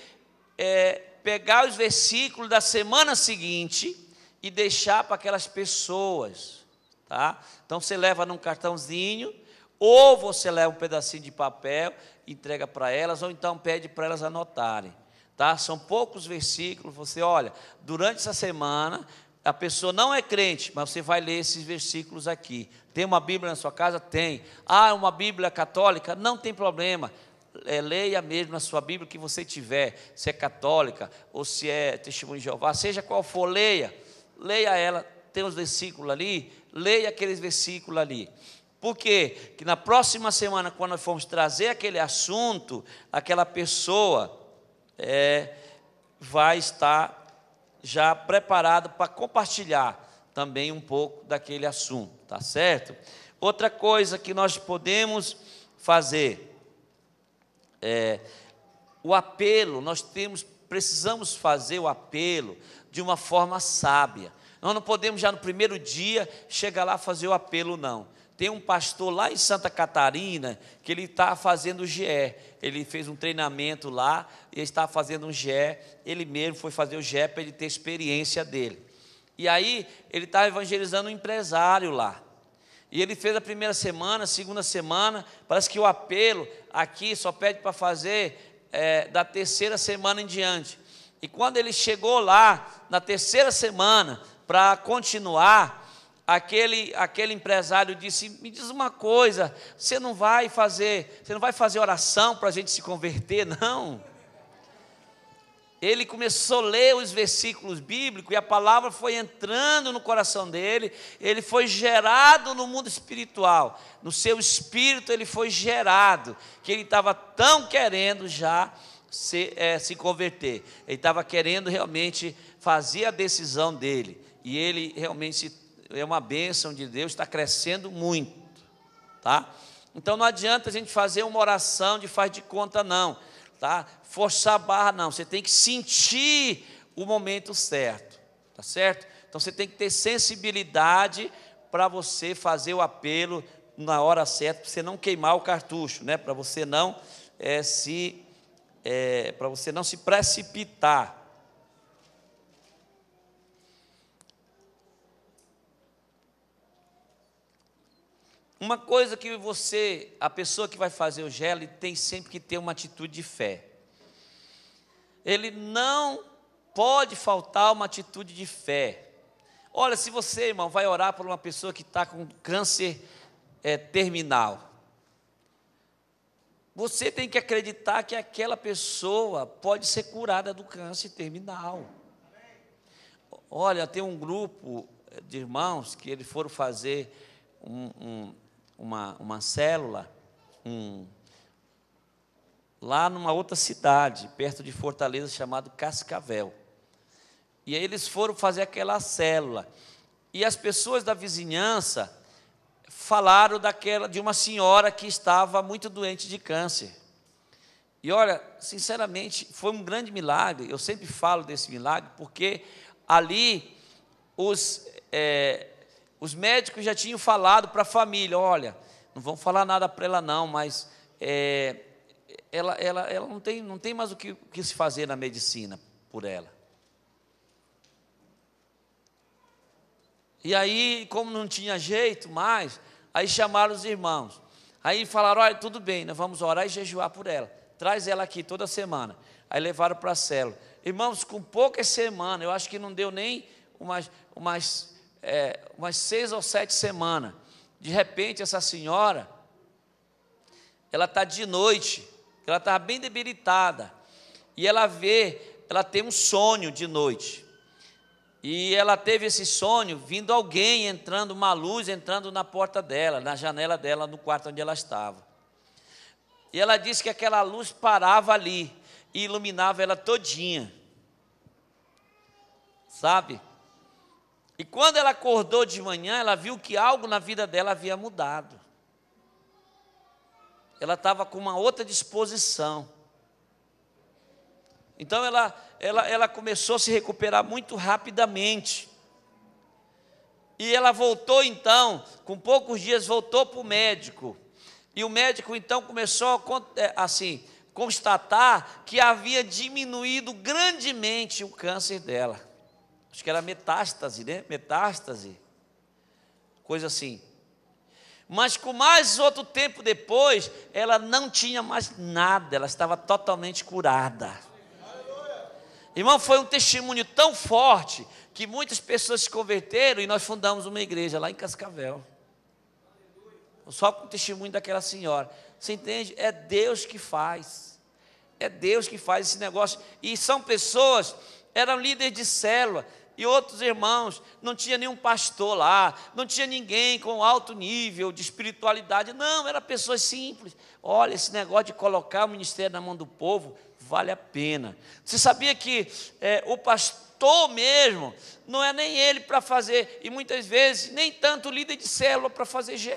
pegar os versículos da semana seguinte e deixar para aquelas pessoas, tá? Então você leva num cartãozinho, ou você leva um pedacinho de papel, entrega para elas, ou então pede para elas anotarem, tá? São poucos versículos. Você olha, durante essa semana a pessoa não é crente, mas você vai ler esses versículos aqui. Tem uma Bíblia na sua casa? Tem. Uma Bíblia católica? Não tem problema. Leia mesmo na sua Bíblia que você tiver, se é católica ou se é Testemunho de Jeová, seja qual for, leia ela, tem os versículos ali, leia aqueles versículos ali. Por quê? Que na próxima semana, quando nós formos trazer aquele assunto, aquela pessoa vai estar já preparada para compartilhar também um pouco daquele assunto, tá certo? Outra coisa que nós podemos fazer o apelo. Nós precisamos fazer o apelo de uma forma sábia. Nós não podemos já no primeiro dia chegar lá fazer o apelo, não. Tem um pastor lá em Santa Catarina que ele está fazendo o GE. Ele fez um treinamento lá e está fazendo um GE. Ele mesmo foi fazer o GE para ele ter experiência dele. E aí ele está evangelizando um empresário lá. E ele fez a primeira semana, a segunda semana, parece que o apelo aqui só pede para fazer da terceira semana em diante. E quando ele chegou lá, na terceira semana, para continuar, aquele empresário disse, me diz uma coisa, você não vai fazer oração para a gente se converter, não? Ele começou a ler os versículos bíblicos e a palavra foi entrando no coração dele, ele foi gerado no mundo espiritual, no seu espírito ele foi gerado, que ele estava tão querendo já se converter, ele estava querendo realmente fazer a decisão dele, e ele realmente é uma bênção de Deus, está crescendo muito, tá? Então não adianta a gente fazer uma oração de faz de conta, não, tá? Forçar a barra, não. Você tem que sentir o momento certo, tá certo? Então você tem que ter sensibilidade para você fazer o apelo na hora certa, para você não queimar o cartucho, né? Para você não se precipitar. Uma coisa que a pessoa que vai fazer o GEL, tem sempre que ter uma atitude de fé. Ele não pode faltar uma atitude de fé. Olha, se você, irmão, vai orar por uma pessoa que está com câncer terminal, você tem que acreditar que aquela pessoa pode ser curada do câncer terminal. Olha, tem um grupo de irmãos que eles foram fazer uma célula lá numa outra cidade, perto de Fortaleza, chamado Cascavel. E aí eles foram fazer aquela célula. E as pessoas da vizinhança falaram de uma senhora que estava muito doente de câncer. E olha, sinceramente, foi um grande milagre. Eu sempre falo desse milagre, porque ali os médicos já tinham falado para a família, olha, não vão falar nada para ela não, mas ela não tem mais o que se fazer na medicina por ela. E aí, como não tinha jeito mais, aí chamaram os irmãos. Aí falaram, olha, tudo bem, nós vamos orar e jejuar por ela. Traz ela aqui toda semana. Aí levaram para a célula. Irmãos, com poucas semanas, eu acho que não deu nem umas 6 ou 7 semanas. De repente, essa senhora, ela está de noite, ela estava bem debilitada. E ela tem um sonho de noite. E ela teve esse sonho, vindo alguém entrando, uma luz entrando na porta dela, na janela dela, no quarto onde ela estava. E ela disse que aquela luz parava ali e iluminava ela todinha. Sabe? E quando ela acordou de manhã, ela viu que algo na vida dela havia mudado. Ela estava com uma outra disposição. Então ela começou a se recuperar muito rapidamente. E ela voltou então, com poucos dias, voltou para o médico. E o médico então começou a constatar que havia diminuído grandemente o câncer dela. Acho que era metástase, né? Metástase, coisa assim. Mas com mais outro tempo depois, ela não tinha mais nada, ela estava totalmente curada. Irmão, foi um testemunho tão forte que muitas pessoas se converteram e nós fundamos uma igreja lá em Cascavel. Só com o testemunho daquela senhora. Você entende? É Deus que faz. É Deus que faz esse negócio. E são pessoas, eram líderes de célula, e outros irmãos, não tinha nenhum pastor lá, não tinha ninguém com alto nível de espiritualidade. Não, eram pessoas simples. Olha, esse negócio de colocar o ministério na mão do povo, vale a pena. Você sabia que o pastor mesmo, não é nem ele para fazer, e muitas vezes, nem tanto o líder de célula para fazer GE.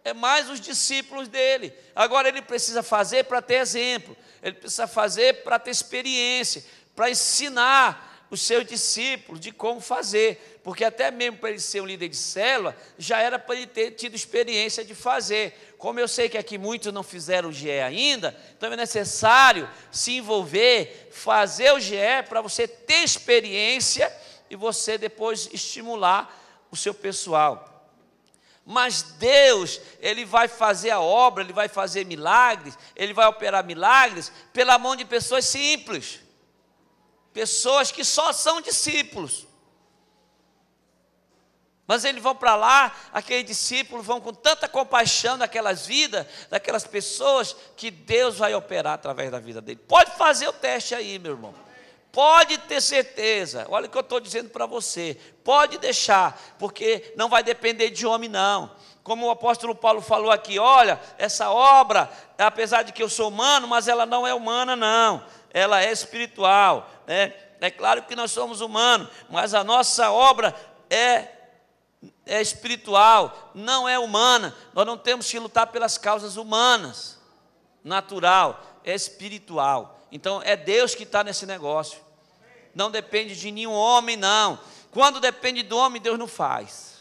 É mais os discípulos dele. Agora ele precisa fazer para ter exemplo, ele precisa fazer para ter experiência, para ensinar os seus discípulos de como fazer, porque até mesmo para ele ser um líder de célula, já era para ele ter tido experiência de fazer. Como eu sei que aqui muitos não fizeram o GE ainda, então é necessário se envolver, fazer o GE para você ter experiência e você depois estimular o seu pessoal. Mas Deus, Ele vai fazer a obra, Ele vai fazer milagres, Ele vai operar milagres pela mão de pessoas simples. Pessoas que só são discípulos. Mas eles vão para lá, aqueles discípulos vão com tanta compaixão daquelas vidas, daquelas pessoas, que Deus vai operar através da vida dele. Pode fazer o teste aí, meu irmão. Pode ter certeza. Olha o que eu estou dizendo para você. Pode deixar, porque não vai depender de homem, não. Como o apóstolo Paulo falou aqui, olha, essa obra, apesar de que eu sou humano, mas ela não é humana, não. Ela é espiritual, né? É claro que nós somos humanos, mas a nossa obra é espiritual, não é humana. Nós não temos que lutar pelas causas humanas, natural, é espiritual. Então é Deus que está nesse negócio. Não depende de nenhum homem, não. Quando depende do homem, Deus não faz.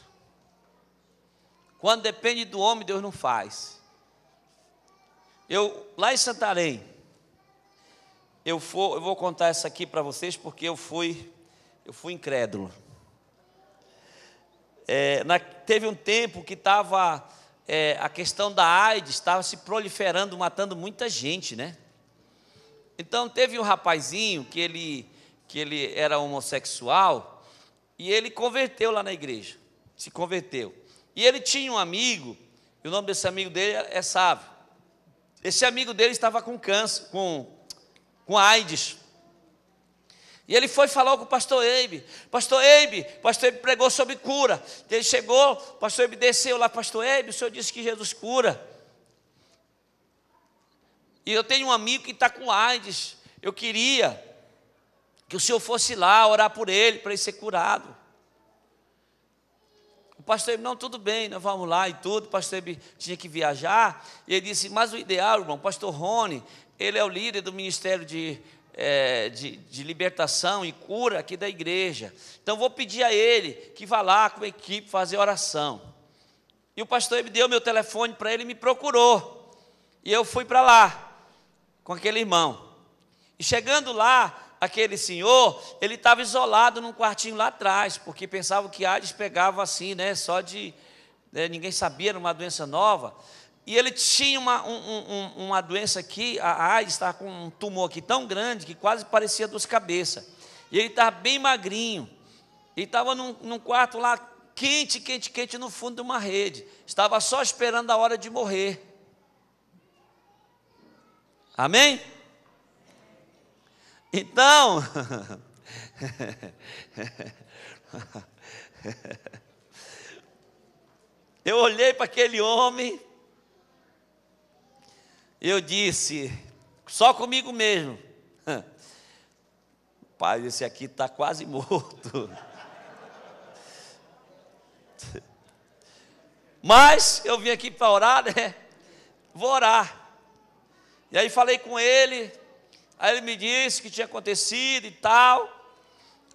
Quando depende do homem, Deus não faz. Lá em Santarém, eu vou contar essa aqui para vocês, porque eu fui incrédulo. Teve um tempo que estava, a questão da AIDS estava se proliferando, matando muita gente, né? Então teve um rapazinho que ele era homossexual, e ele converteu lá na igreja, se converteu. E ele tinha um amigo, e o nome desse amigo dele é Sávio. Esse amigo dele estava com câncer, com AIDS. E ele foi falar com o pastor Eibe. Pastor Eibe pregou sobre cura. Ele chegou, o pastor Eibe desceu lá, pastor Eibe, o senhor disse que Jesus cura. E eu tenho um amigo que está com AIDS. Eu queria que o senhor fosse lá orar por ele, para ele ser curado. O pastor Eibe, não, tudo bem, nós vamos lá e tudo. O pastor Eibe tinha que viajar. E ele disse, mas o ideal, irmão, o pastor Rony, ele é o líder do ministério de libertação e cura aqui da igreja. Então vou pedir a ele que vá lá com a equipe fazer oração. E o pastor me deu meu telefone para ele e me procurou. E eu fui para lá com aquele irmão. E chegando lá, aquele senhor, ele estava isolado num quartinho lá atrás, porque pensava que AIDS pegava assim, né, só de... ninguém sabia, era uma doença nova. E ele tinha uma doença aqui, a AIDS estava com um tumor aqui tão grande, que quase parecia 2 cabeças. E ele estava bem magrinho. Ele estava num quarto lá, quente, quente, quente, no fundo de uma rede. Estava só esperando a hora de morrer. Amém? Então, eu olhei para aquele homem, eu disse, só comigo mesmo, pai, esse aqui está quase morto. Mas eu vim aqui para orar, né? Vou orar. E aí falei com ele. Aí ele me disse que tinha acontecido e tal.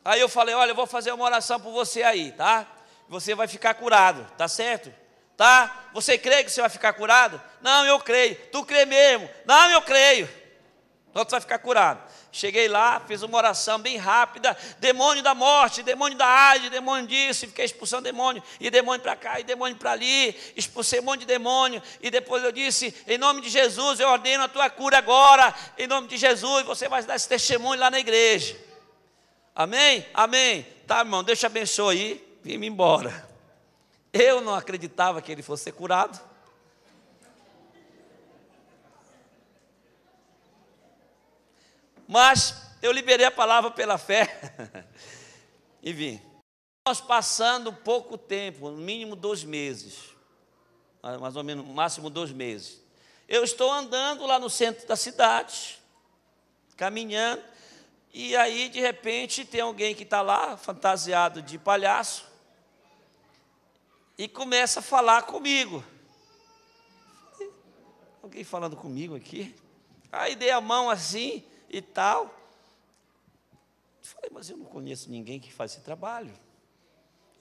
Aí eu falei, olha, eu vou fazer uma oração por você aí, tá? Você vai ficar curado, tá certo? Tá? Você crê que você vai ficar curado? Não, eu creio. Tu crê mesmo? Não, eu creio. Então tu vai ficar curado. Cheguei lá, fiz uma oração bem rápida. Demônio da morte, demônio da AIDS, demônio disso. E fiquei expulsando demônio. E demônio para cá, e demônio para ali. Expulsei um monte de demônio. E depois eu disse, em nome de Jesus, eu ordeno a tua cura agora. Em nome de Jesus, você vai dar esse testemunho lá na igreja. Amém? Amém. Tá, irmão, Deus te abençoe aí. Vim embora. Eu não acreditava que ele fosse ser curado. Mas eu liberei a palavra pela fé e vim. Nós passando pouco tempo, no mínimo 2 meses, mais ou menos, no máximo 2 meses. Eu estou andando lá no centro da cidade, caminhando, e aí de repente tem alguém que está lá, fantasiado de palhaço, e começa a falar comigo. Alguém falando comigo aqui? Aí dei a mão assim e tal. Falei, mas eu não conheço ninguém que faz esse trabalho.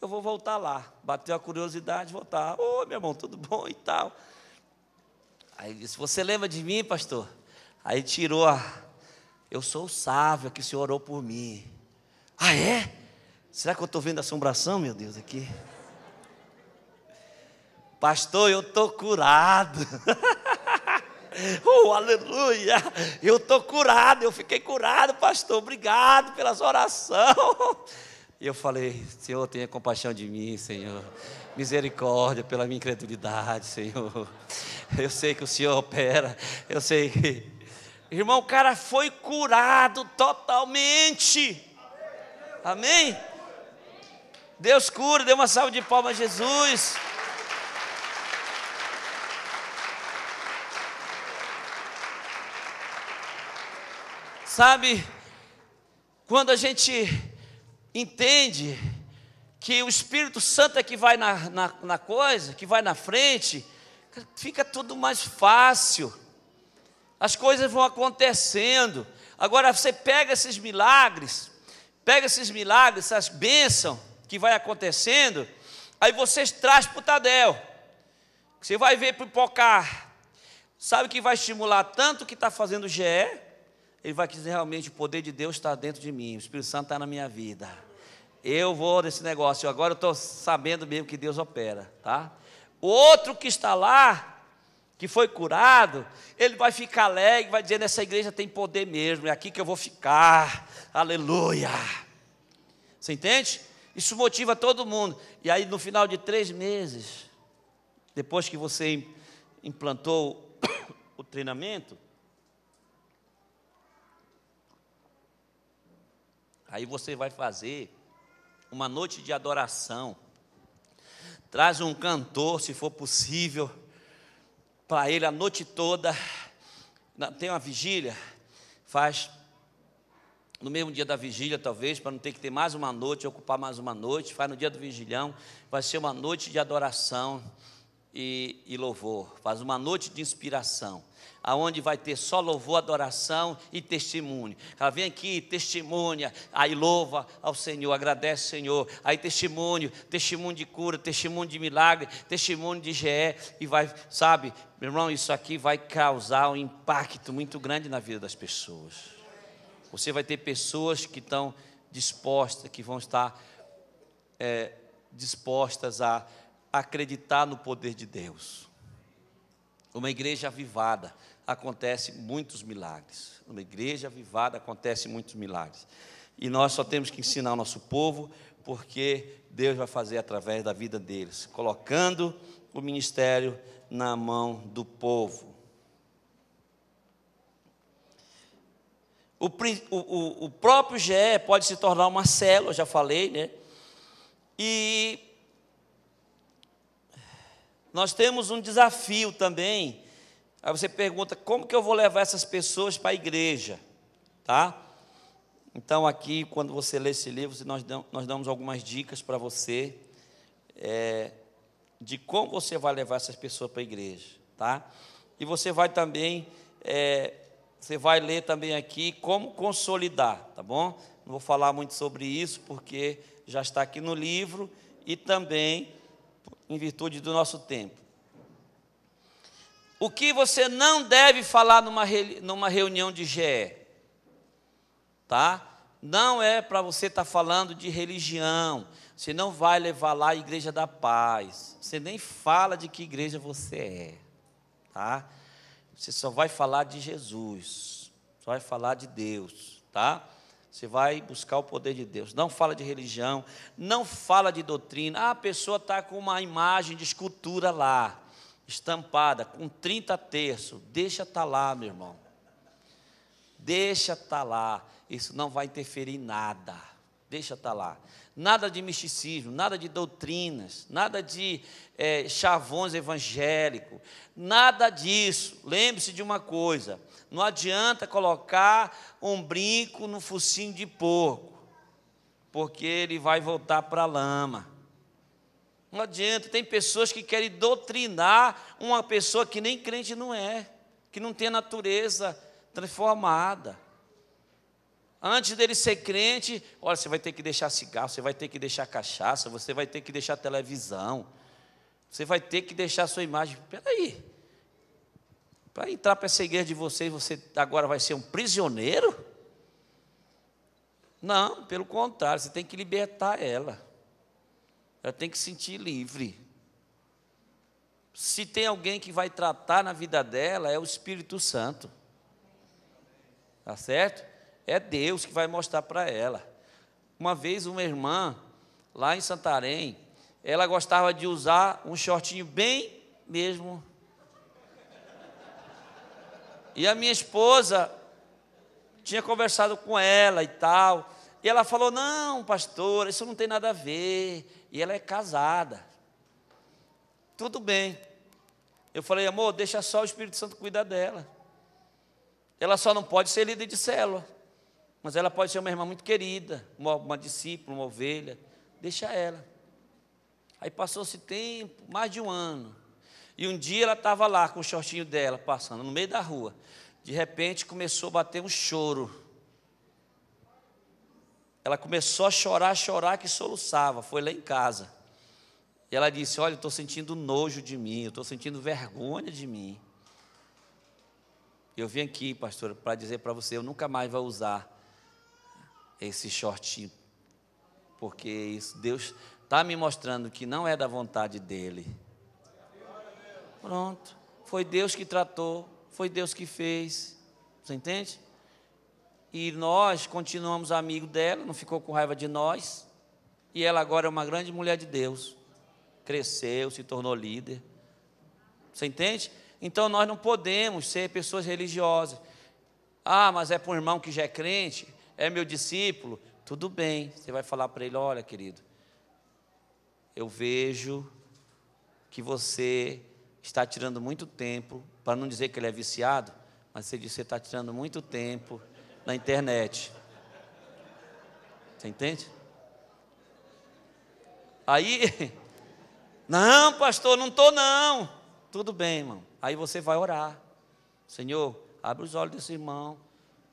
Eu vou voltar lá. Bateu a curiosidade, voltar. Ô, meu irmão, tudo bom e tal. Aí ele disse, você lembra de mim, pastor? Aí tirou eu sou o Sávio, que o senhor orou por mim. Ah, é? Será que eu estou vendo assombração, meu Deus, aqui? Pastor, eu estou curado. Aleluia, eu estou curado, eu fiquei curado, pastor, obrigado pelas orações. E eu falei, Senhor, tenha compaixão de mim, Senhor, misericórdia pela minha incredulidade, Senhor. Eu sei que o Senhor opera, eu sei que... Irmão, o cara foi curado totalmente. Amém? Deus cura, dê uma salva de palmas a Jesus. Sabe, quando a gente entende que o Espírito Santo é que vai na coisa, que vai na frente, fica tudo mais fácil, as coisas vão acontecendo. Agora você pega esses milagres, essas bênçãos que vai acontecendo, aí você traz para o Tadel, você vai ver pipocar, sabe que vai estimular tanto que está fazendo o GE, ele vai dizer realmente o poder de Deus está dentro de mim, o Espírito Santo está na minha vida. Eu vou nesse negócio, agora eu estou sabendo mesmo que Deus opera, tá? O outro que está lá, que foi curado, ele vai ficar alegre, vai dizer, nessa igreja tem poder mesmo, é aqui que eu vou ficar, aleluia. Você entende? Isso motiva todo mundo. E aí no final de 3 meses, depois que você implantou o treinamento, aí você vai fazer uma noite de adoração. Traz um cantor, se for possível, para ele a noite toda. Tem uma vigília, faz no mesmo dia da vigília, talvez, para não ter que ter mais uma noite, ocupar mais uma noite. Faz no dia do vigilhão, vai ser uma noite de adoração. e louvor. Faz uma noite de inspiração, aonde vai ter só louvor, adoração e testemunho. Ela vem aqui, testemunha, aí louva ao Senhor, agradece ao Senhor, aí testemunho de cura, testemunho de milagre, testemunho de GE, e vai, sabe, meu irmão, isso aqui vai causar um impacto muito grande na vida das pessoas. Você vai ter pessoas que estão dispostas, que vão estar dispostas a acreditar no poder de Deus. Uma igreja avivada, acontece muitos milagres. Numa igreja avivada acontece muitos milagres. E nós só temos que ensinar o nosso povo, porque Deus vai fazer através da vida deles, colocando o ministério na mão do povo. O próprio GE pode se tornar uma célula, já falei, né? E nós temos um desafio também. Aí você pergunta, como que eu vou levar essas pessoas para a igreja? Tá? Então aqui, quando você lê esse livro, nós damos algumas dicas para você, de como você vai levar essas pessoas para a igreja. Tá? E você vai também, você vai ler também aqui como consolidar, tá bom? Não vou falar muito sobre isso, porque já está aqui no livro, e também em virtude do nosso tempo. O que você não deve falar numa reunião de GE, tá? Não é para você estar falando de religião. Você não vai levar lá a Igreja da Paz. Você nem fala de que igreja você é, tá? Você só vai falar de Jesus, só vai falar de Deus, tá? Você vai buscar o poder de Deus. Não fala de religião, não fala de doutrina. A pessoa está com uma imagem de escultura lá, estampada, com 30 terços. Deixa estar lá, meu irmão. Deixa estar lá. Isso não vai interferir em nada. Deixa estar lá. Nada de misticismo, nada de doutrinas, nada de chavões evangélicos, nada disso. Lembre-se de uma coisa: não adianta colocar um brinco no focinho de porco, porque ele vai voltar para a lama. Não adianta. Tem pessoas que querem doutrinar uma pessoa que nem crente não é, que não tem a natureza transformada. Antes dele ser crente, olha, você vai ter que deixar cigarro, você vai ter que deixar cachaça, você vai ter que deixar televisão, você vai ter que deixar sua imagem. Espera aí, para entrar para essa igreja de vocês, você agora vai ser um prisioneiro? Não, pelo contrário, você tem que libertar ela. Ela tem que se sentir livre. Se tem alguém que vai tratar na vida dela, é o Espírito Santo. Tá certo? É Deus que vai mostrar para ela. Uma vez uma irmã, lá em Santarém, ela gostava de usar um shortinho bem mesmo. E a minha esposa tinha conversado com ela e tal. E ela falou, não, pastor, isso não tem nada a ver. E ela é casada. Tudo bem. Eu falei, amor, deixa só o Espírito Santo cuidar dela. Ela só não pode ser líder de célula. Mas ela pode ser uma irmã muito querida, uma discípula, uma ovelha. Deixa ela. Aí passou-se tempo, mais de um ano. E um dia ela estava lá com o shortinho dela, passando no meio da rua. De repente começou a bater um choro. Ela começou a chorar que soluçava. Foi lá em casa. E ela disse, olha, eu estou sentindo nojo de mim, eu estou sentindo vergonha de mim. Eu vim aqui, pastor, para dizer para você, eu nunca mais vou usar esse shortinho, porque isso, Deus está me mostrando que não é da vontade dEle. Pronto, foi Deus que tratou, foi Deus que fez, você entende? E nós continuamos amigos dela, não ficou com raiva de nós, e ela agora é uma grande mulher de Deus, cresceu, se tornou líder, você entende? Então nós não podemos ser pessoas religiosas. Ah, mas é para um irmão que já é crente, é meu discípulo, tudo bem, você vai falar para ele, olha querido, eu vejo que você está tirando muito tempo, para não dizer que ele é viciado, mas você diz que você está tirando muito tempo na internet, você entende? Aí Não, pastor, não estou não. Tudo bem, irmão. Aí você vai orar. Senhor, abre os olhos desse irmão.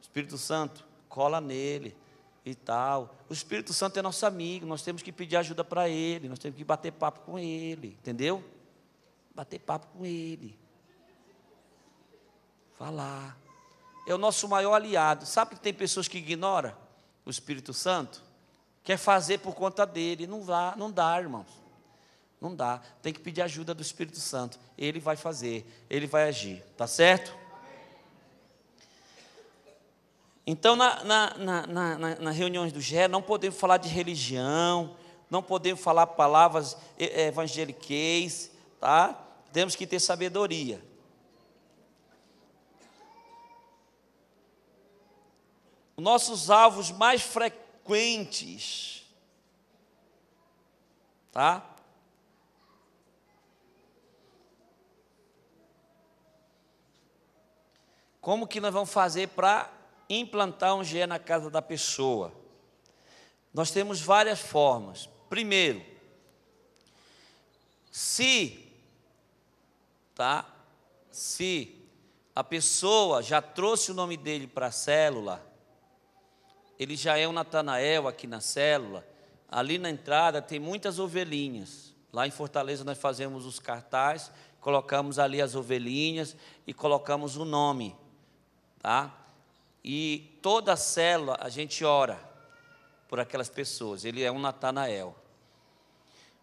Espírito Santo, cola nele e tal. O Espírito Santo é nosso amigo, nós temos que pedir ajuda para ele, nós temos que bater papo com ele, entendeu? Bater papo com ele. Falar. É o nosso maior aliado. Sabe que tem pessoas que ignoram o Espírito Santo? Quer fazer por conta dele. Não dá, irmãos. Não dá. Tem que pedir ajuda do Espírito Santo. Ele vai fazer, ele vai agir. Tá certo? Então, nas reuniões do GE, não podemos falar de religião, não podemos falar palavras evangeliquez, tá? Temos que ter sabedoria. Os nossos alvos mais frequentes, tá? Como que nós vamos fazer para implantar um GE na casa da pessoa? Nós temos várias formas. Primeiro, se a pessoa já trouxe o nome dele para a célula, ele já é um Natanael aqui na célula, ali na entrada tem muitas ovelhinhas. Lá em Fortaleza nós fazemos os cartazes, colocamos ali as ovelhinhas e colocamos o nome, tá? E toda a célula a gente ora por aquelas pessoas. Ele é um Natanael.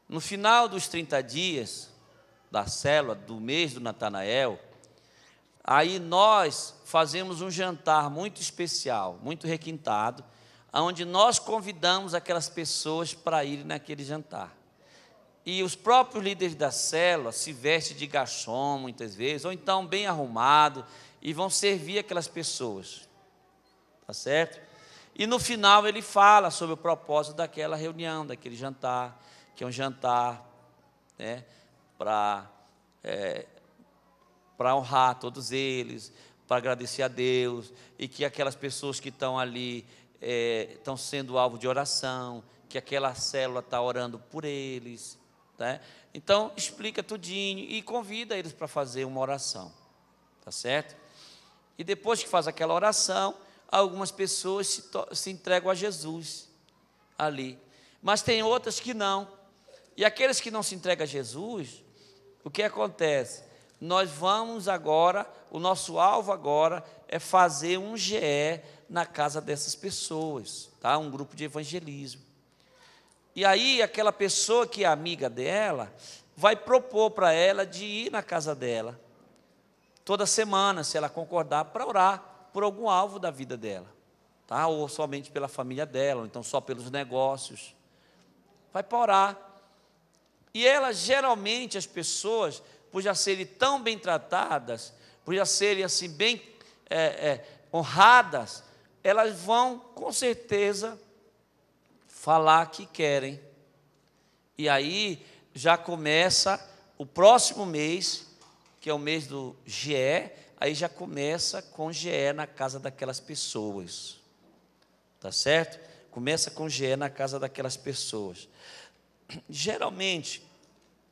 No final dos 30 dias da célula, do mês do Natanael, aí nós fazemos um jantar muito especial, muito requintado, onde nós convidamos aquelas pessoas para irem naquele jantar. E os próprios líderes da célula se vestem de garçom muitas vezes, ou então bem arrumado, e vão servir aquelas pessoas. Tá certo? E no final ele fala sobre o propósito daquela reunião, daquele jantar, que é um jantar, né, para honrar todos eles, para agradecer a Deus, e que aquelas pessoas que estão ali estão sendo alvo de oração, que aquela célula está orando por eles, né? Então explica tudinho e convida eles para fazer uma oração, tá certo? E depois que faz aquela oração, algumas pessoas se entregam a Jesus ali, mas tem outras que não. E aqueles que não se entregam a Jesus, o que acontece? Nós vamos agora, o nosso alvo agora é fazer um GE na casa dessas pessoas, tá? Um grupo de evangelismo. E aí aquela pessoa que é amiga dela vai propor para ela de ir na casa dela toda semana, se ela concordar, para orar por algum alvo da vida dela, tá? Ou somente pela família dela, ou então só pelos negócios. Vai para orar. E elas, geralmente, as pessoas, por já serem tão bem tratadas, por já serem assim bem honradas, elas vão, com certeza, falar que querem. E aí já começa o próximo mês, que é o mês do GE, aí já começa com GE na casa daquelas pessoas, tá certo? Começa com GE na casa daquelas pessoas. Geralmente,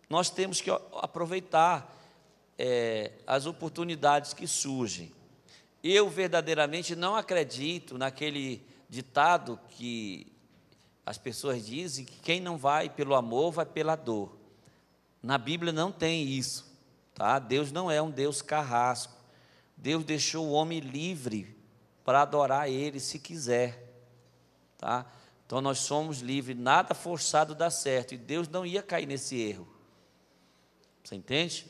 nós temos que aproveitar as oportunidades que surgem. Eu verdadeiramente não acredito naquele ditado que as pessoas dizem que quem não vai pelo amor, vai pela dor. Na Bíblia não tem isso, tá? Deus não é um Deus carrasco. Deus deixou o homem livre para adorar Ele se quiser, tá? Então nós somos livres, nada forçado dá certo, e Deus não ia cair nesse erro. Você entende?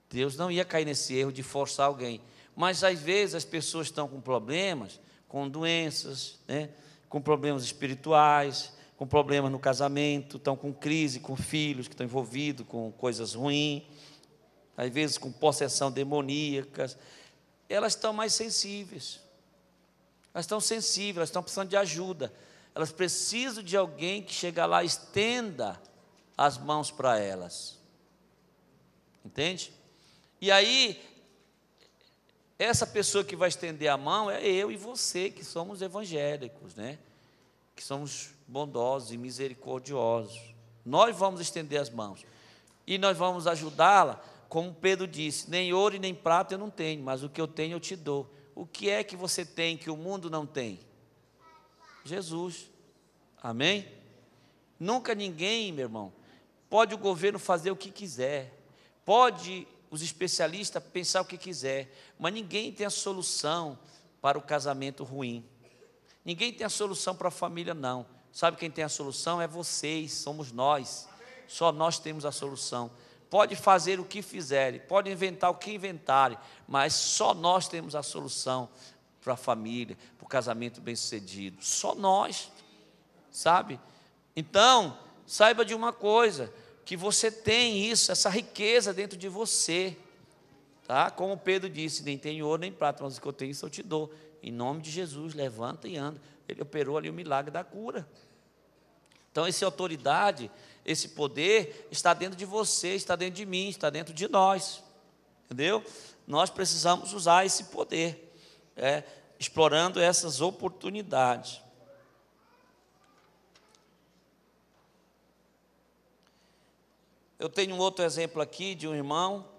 Deus não ia cair nesse erro de forçar alguém. Mas às vezes as pessoas estão com problemas, com doenças, né? Com problemas espirituais, com problemas no casamento, estão com crise, com filhos que estão envolvidos com coisas ruins, às vezes com possessão demoníacas. Elas estão mais sensíveis. Elas estão sensíveis, elas estão precisando de ajuda. Elas precisam de alguém que chega lá e estenda as mãos para elas. Entende? E aí, essa pessoa que vai estender a mão é eu e você, que somos evangélicos, né? Que somos bondosos e misericordiosos. Nós vamos estender as mãos. E nós vamos ajudá-la, como Pedro disse, nem ouro e nem prata eu não tenho, mas o que eu tenho eu te dou. O que é que você tem que o mundo não tem? Jesus. Amém? Nunca ninguém, meu irmão, pode o governo fazer o que quiser, pode os especialistas pensar o que quiser, mas ninguém tem a solução para o casamento ruim. Ninguém tem a solução para a família, não. Sabe quem tem a solução? É vocês, somos nós. Só nós temos a solução. Pode fazer o que fizerem, pode inventar o que inventarem, mas só nós temos a solução para a família, para o casamento bem-sucedido. Só nós, sabe? Então, saiba de uma coisa, que você tem isso, essa riqueza dentro de você, tá? Como Pedro disse, nem tem ouro nem prata, mas o que eu tenho isso eu te dou. Em nome de Jesus, levanta e anda. Ele operou ali o milagre da cura. Então, essa autoridade, esse poder está dentro de você, está dentro de mim, está dentro de nós, entendeu? Nós precisamos usar esse poder, explorando essas oportunidades. Eu tenho um outro exemplo aqui de um irmão,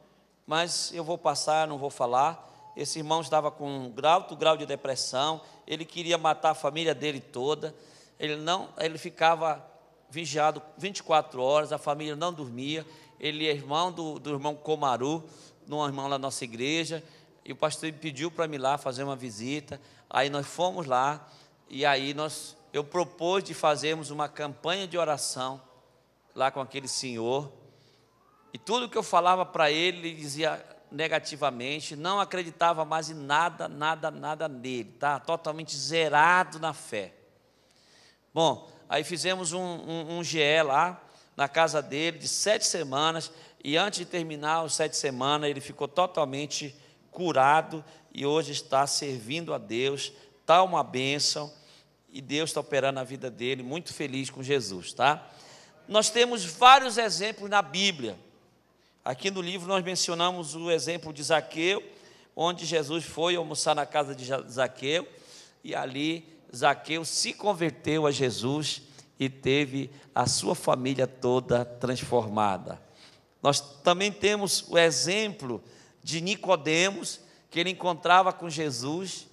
mas eu vou passar, não vou falar. Esse irmão estava com um alto grau de depressão, ele queria matar a família dele toda, ele ficava vigiado 24 horas, a família não dormia. Ele é irmão do irmão Comaru, um irmão da nossa igreja, e o pastor pediu para mim lá fazer uma visita. Aí nós fomos lá, e aí eu propus de fazermos uma campanha de oração lá com aquele senhor, e tudo que eu falava para ele dizia negativamente, não acreditava mais em nada nele, tá? Totalmente zerado na fé. Bom, aí fizemos um GE lá, na casa dele, de 7 semanas, e antes de terminar os 7 semanas, ele ficou totalmente curado, e hoje está servindo a Deus, está uma bênção, e Deus está operando na vida dele, muito feliz com Jesus, tá? Nós temos vários exemplos na Bíblia. Aqui no livro nós mencionamos o exemplo de Zaqueu, onde Jesus foi almoçar na casa de Zaqueu, e ali Zaqueu se converteu a Jesus e teve a sua família toda transformada. Nós também temos o exemplo de Nicodemos, que ele encontrava com Jesus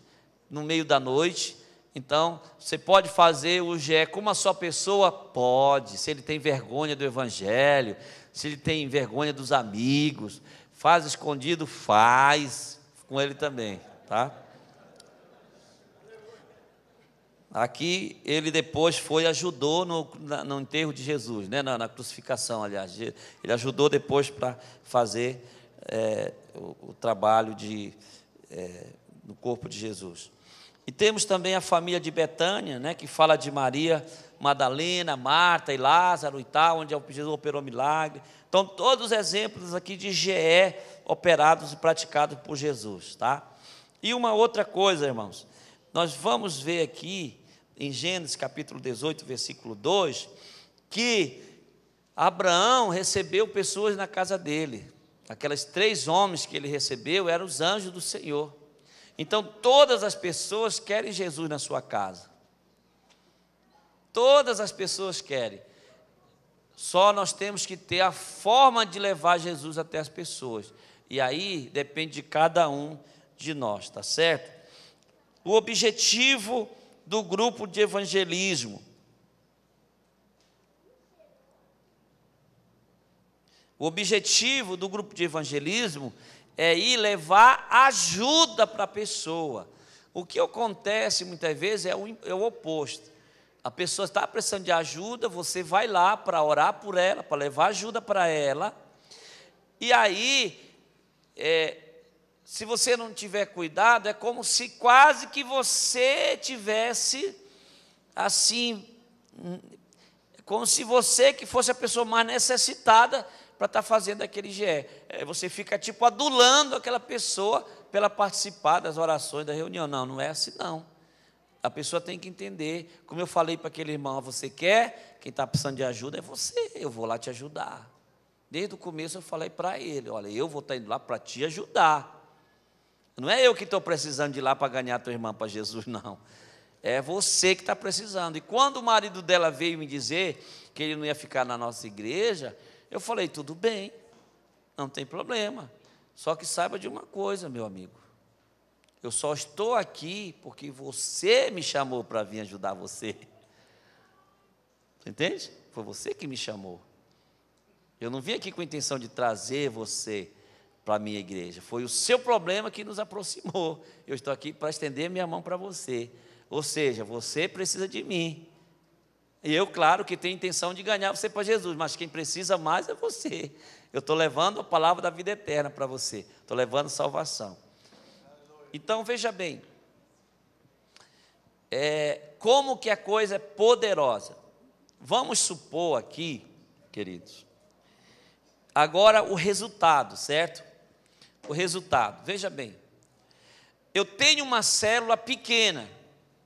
no meio da noite. Então, você pode fazer o GE com uma só pessoa? Pode. Se ele tem vergonha do Evangelho, se ele tem vergonha dos amigos, faz escondido, faz com ele também, tá? Aqui, ele depois ajudou no enterro de Jesus, né? na crucificação, aliás. Ele ajudou depois para fazer o trabalho no corpo de Jesus. E temos também a família de Betânia, né, que fala de Maria Madalena, Marta e Lázaro e tal, onde Jesus operou milagre. Então, todos os exemplos aqui de GE operados e praticados por Jesus, tá? E uma outra coisa, irmãos, nós vamos ver aqui, em Gênesis capítulo 18, versículo 2, que Abraão recebeu pessoas na casa dele. Aquelas 3 homens que ele recebeu eram os anjos do Senhor. Então, todas as pessoas querem Jesus na sua casa. Todas as pessoas querem. Só nós temos que ter a forma de levar Jesus até as pessoas. E aí, depende de cada um de nós, tá certo? O objetivo do grupo de evangelismo. O objetivo do grupo de evangelismo é ir levar ajuda para a pessoa. O que acontece muitas vezes é o oposto. A pessoa está precisando de ajuda, você vai lá para orar por ela, para levar ajuda para ela. E aí, se você não tiver cuidado, é como se quase que você tivesse, assim, como se você que fosse a pessoa mais necessitada para estar fazendo aquele GE. Você fica tipo adulando aquela pessoa para ela participar das orações da reunião. Não é assim não. A pessoa tem que entender, como eu falei para aquele irmão, você quer? Quem está precisando de ajuda é você, eu vou lá te ajudar. Desde o começo eu falei para ele, olha, eu vou estar indo lá para te ajudar. Não é eu que estou precisando de ir lá para ganhar a tua irmã para Jesus, não. É você que está precisando. E quando o marido dela veio me dizer que ele não ia ficar na nossa igreja, Eu falei, tudo bem, não tem problema. Só que saiba de uma coisa, meu amigo. Eu só estou aqui porque você me chamou para vir ajudar você. Você entende? Foi você que me chamou. Eu não vim aqui com a intenção de trazer você para a minha igreja. Foi o seu problema que nos aproximou. Eu estou aqui para estender minha mão para você. Ou seja, você precisa de mim. E eu, claro, que tenho intenção de ganhar você para Jesus, mas quem precisa mais é você. Eu estou levando a palavra da vida eterna para você. Estou levando salvação. Então, veja bem. Como que a coisa é poderosa. Vamos supor aqui, queridos, agora o resultado, certo? O resultado, veja bem. Eu tenho uma célula pequena.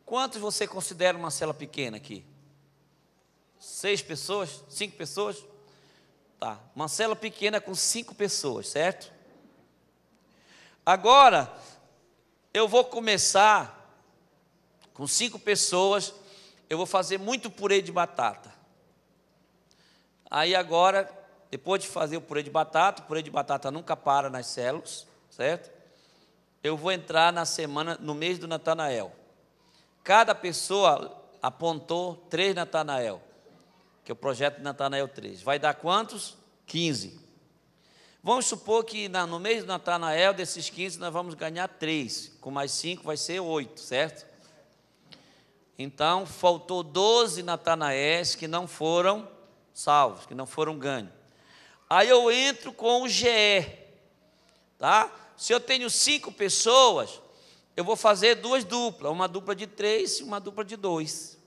Quantos você considera uma célula pequena aqui? 6 pessoas? 5 pessoas? Tá, uma célula pequena com 5 pessoas, certo? Agora, eu vou começar com 5 pessoas, eu vou fazer muito purê de batata. Aí agora, depois de fazer o purê de batata nunca para nas células, certo? Eu vou entrar na semana, no mês do Natanael. Cada pessoa apontou 3 Natanael, que é o projeto de Natanael 3. Vai dar quantos? 15. Vamos supor que no mês do Natanael, desses 15, nós vamos ganhar 3. Com mais 5 vai ser 8, certo? Então, faltou 12 Natanaéis que não foram salvos, que não foram ganhos. Aí eu entro com o GE, tá? Se eu tenho 5 pessoas, eu vou fazer 2 duplas, uma dupla de 3 e uma dupla de 2.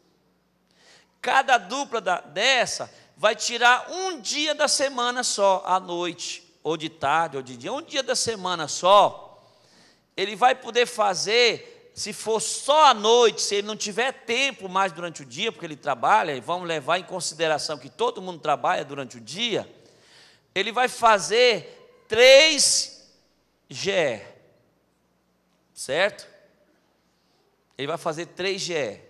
Cada dupla dessa vai tirar um dia da semana só, à noite, ou de tarde, ou de dia, um dia da semana só. Ele vai poder fazer, se for só à noite, se ele não tiver tempo mais durante o dia, porque ele trabalha, e vamos levar em consideração que todo mundo trabalha durante o dia, ele vai fazer 3 GE, certo? Ele vai fazer 3 GE.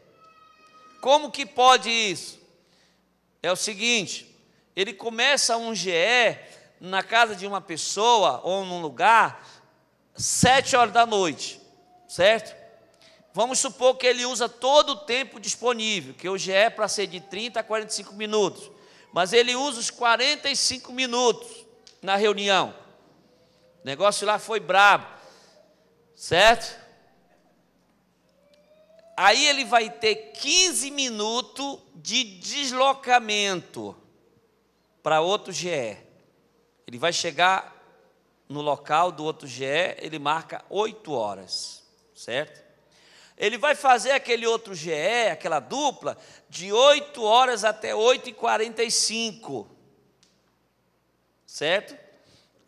Como que pode isso? É o seguinte, ele começa um GE na casa de uma pessoa ou num lugar 7 horas da noite, certo? Vamos supor que ele usa todo o tempo disponível, que o GE é para ser de 30 a 45 minutos, mas ele usa os 45 minutos na reunião. O negócio lá foi brabo, certo? Aí ele vai ter 15 minutos de deslocamento para outro GE. Ele vai chegar no local do outro GE, ele marca 8 horas, certo? Ele vai fazer aquele outro GE, aquela dupla, de 8 horas até 8h45, certo?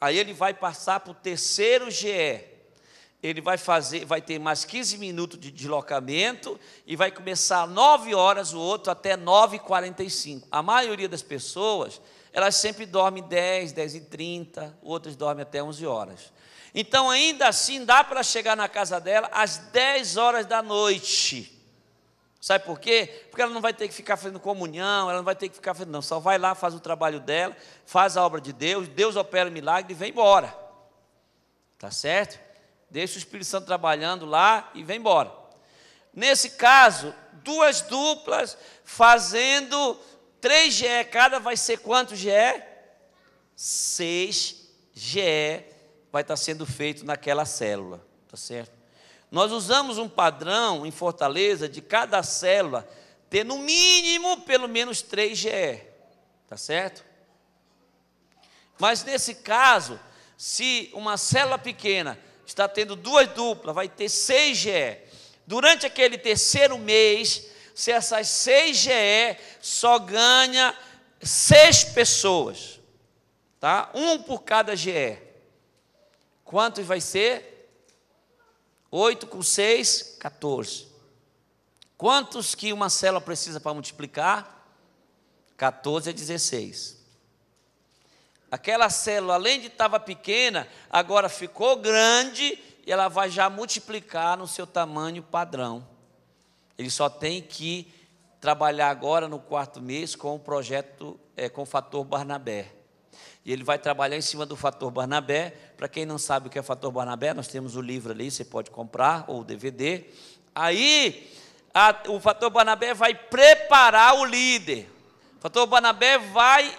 Aí ele vai passar para o terceiro GE. Ele vai ter mais 15 minutos de deslocamento e vai começar às 9 horas o outro até 9h45. A maioria das pessoas, elas sempre dormem 10, 10h30, outras dormem até 11 horas. Então, ainda assim, dá para chegar na casa dela às 10 horas da noite. Sabe por quê? Porque ela não vai ter que ficar fazendo comunhão, ela não vai ter que ficar fazendo, não. Só vai lá, faz o trabalho dela, faz a obra de Deus, Deus opera o milagre e vem embora. Tá certo? Deixa o Espírito Santo trabalhando lá e vem embora. Nesse caso, 2 duplas fazendo 3 GE, cada vai ser quanto GE? 6 GE vai estar sendo feito naquela célula, tá certo? Nós usamos um padrão em Fortaleza de cada célula ter no mínimo pelo menos 3 GE, tá certo? Mas nesse caso, se uma célula pequena está tendo 2 duplas, vai ter 6 GE. Durante aquele terceiro mês, se essas 6 GE só ganha 6 pessoas, tá? 1 por cada GE. Quantos vai ser? 8 com 6, 14. Quantos que uma célula precisa para multiplicar? 14 é 16. Aquela célula, além de estava pequena, agora ficou grande e ela vai já multiplicar no seu tamanho padrão. Ele só tem que trabalhar agora no 4º mês com o projeto, com o fator Barnabé. E ele vai trabalhar em cima do fator Barnabé. Para quem não sabe o que é fator Barnabé, nós temos o livro ali, você pode comprar, ou o DVD. Aí, o fator Barnabé vai preparar o líder. O fator Barnabé vai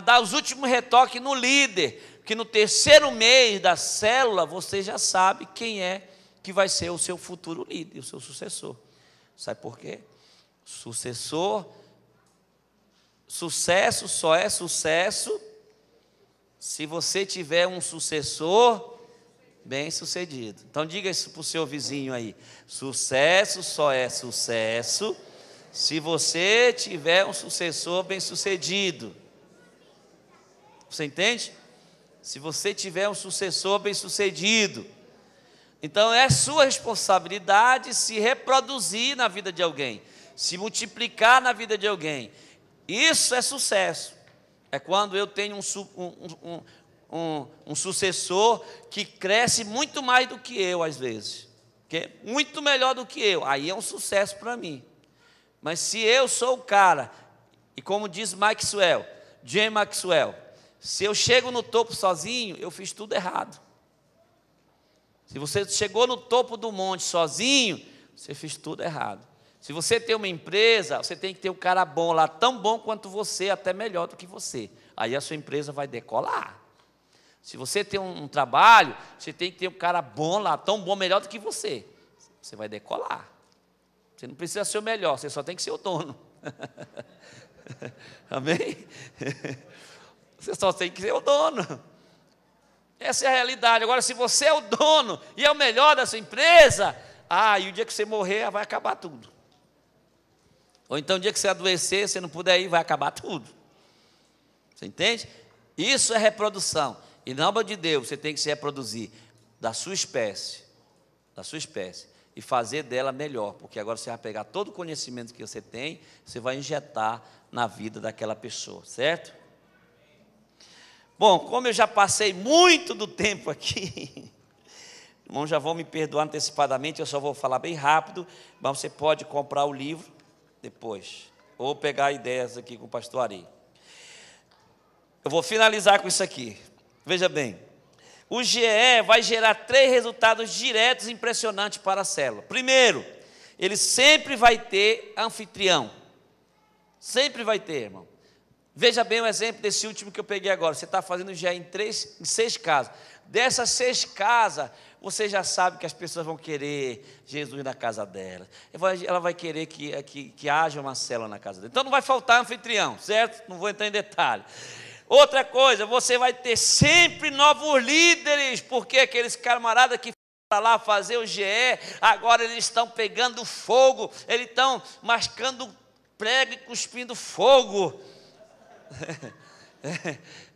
dar os últimos retoques no líder, que no terceiro mês da célula, você já sabe quem é que vai ser o seu futuro líder, o seu sucessor. Sabe por quê? Sucesso só é sucesso se você tiver um sucessor bem-sucedido. Então diga isso para o seu vizinho aí: sucesso só é sucesso se você tiver um sucessor bem-sucedido. Você entende? Se você tiver um sucessor bem-sucedido. Então é sua responsabilidade se reproduzir na vida de alguém, se multiplicar na vida de alguém. Isso é sucesso. É quando eu tenho um sucessor que cresce muito mais do que eu, às vezes, que é muito melhor do que eu. Aí é um sucesso para mim. Mas se eu sou o cara, e como diz James Maxwell, se eu chego no topo sozinho, eu fiz tudo errado. Se você chegou no topo do monte sozinho, você fez tudo errado. Se você tem uma empresa, você tem que ter um cara bom lá, tão bom quanto você, até melhor do que você. Aí a sua empresa vai decolar. Se você tem um trabalho, você tem que ter um cara bom lá, tão bom, melhor do que você. Você vai decolar. Você não precisa ser o melhor, você só tem que ser o dono. Amém? Você só tem que ser o dono. Essa é a realidade. Agora, se você é o dono e é o melhor da sua empresa, e o dia que você morrer, vai acabar tudo. Ou então, o dia que você adoecer, você não puder ir, vai acabar tudo. Você entende? Isso é reprodução. E, na obra de Deus, você tem que se reproduzir da sua espécie, e fazer dela melhor, porque agora você vai pegar todo o conhecimento que você tem, você vai injetar na vida daquela pessoa, certo? Bom, como eu já passei muito do tempo aqui, irmãos já vão me perdoar antecipadamente, eu só vou falar bem rápido, mas você pode comprar o livro depois, ou pegar ideias aqui com o pastor Ari. Eu vou finalizar com isso aqui, veja bem, o GE vai gerar 3 resultados diretos impressionantes para a célula. Primeiro, ele sempre vai ter anfitrião, sempre vai ter, irmão. Veja bem o exemplo desse último que eu peguei agora. Você está fazendo já em 6 casas. Dessas 6 casas, você já sabe que as pessoas vão querer Jesus na casa dela. Ela vai querer que haja uma célula na casa dela. Então não vai faltar anfitrião, certo? Não vou entrar em detalhe. Outra coisa, você vai ter sempre novos líderes, porque aqueles camaradas que para lá fazer o GE, agora eles estão pegando fogo, eles estão mascando prego e cuspindo fogo.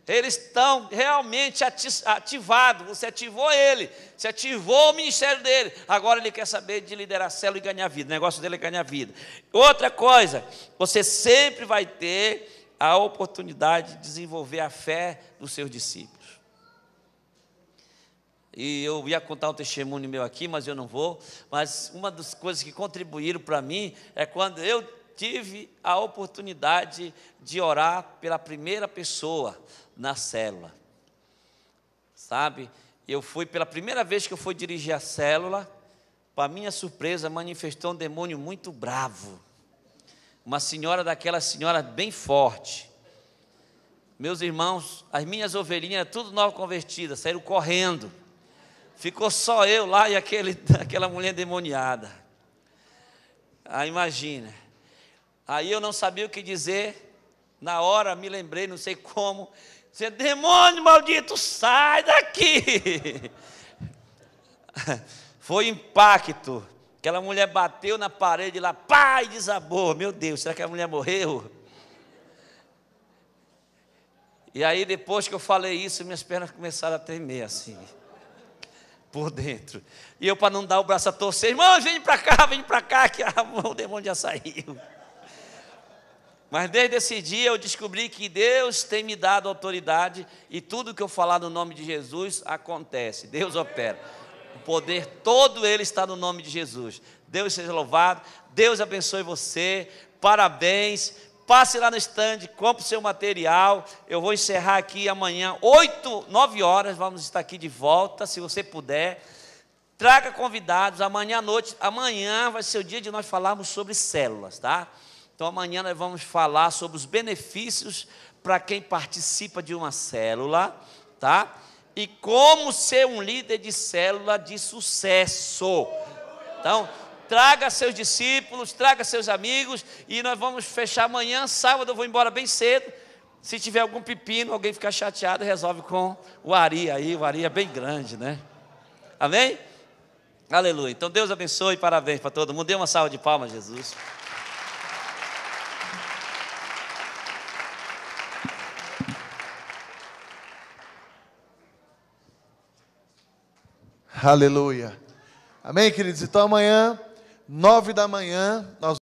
Eles estão realmente ativados. Você ativou ele, você ativou o ministério dele. Agora ele quer saber de liderar a célula e ganhar vida. O negócio dele é ganhar vida. Outra coisa, você sempre vai ter a oportunidade de desenvolver a fé dos seus discípulos. E eu ia contar um testemunho meu aqui, mas eu não vou. Mas uma das coisas que contribuíram para mim é quando eu tive a oportunidade de orar pela primeira pessoa na célula, sabe? Eu fui, pela primeira vez que eu fui dirigir a célula, para minha surpresa, manifestou um demônio muito bravo, uma senhora daquela senhora bem forte. Meus irmãos, as minhas ovelhinhas, tudo nova convertidas, saíram correndo, ficou só eu lá e aquela mulher endemoniada. Imagina. Aí eu não sabia o que dizer, na hora me lembrei, não sei como, disse: demônio maldito, sai daqui. Foi impacto, aquela mulher bateu na parede lá, pá, e desabou. Meu Deus, será que a mulher morreu? E aí depois que eu falei isso, minhas pernas começaram a tremer assim, por dentro. E eu, para não dar o braço a torcer, irmão, vem para cá, que o demônio já saiu. Mas desde esse dia eu descobri que Deus tem me dado autoridade e tudo que eu falar no nome de Jesus acontece. Deus opera. O poder todo ele está no nome de Jesus. Deus seja louvado. Deus abençoe você. Parabéns passe lá no stand, compre o seu material. Eu vou encerrar aqui amanhã, 8, 9 horas, vamos estar aqui de volta, se você puder. Traga convidados, amanhã à noite, amanhã vai ser o dia de nós falarmos sobre células, tá? Então amanhã nós vamos falar sobre os benefícios para quem participa de uma célula, tá? E como ser um líder de célula de sucesso. Então, traga seus discípulos, traga seus amigos, e nós vamos fechar amanhã. Sábado eu vou embora bem cedo. Se tiver algum pepino, alguém ficar chateado, resolve com o Ari aí. O Ari é bem grande, né? Amém? Aleluia. Então Deus abençoe e parabéns para todo mundo. Dê uma salva de palmas, Jesus. Aleluia. Amém, queridos? Então amanhã, 9 da manhã, nós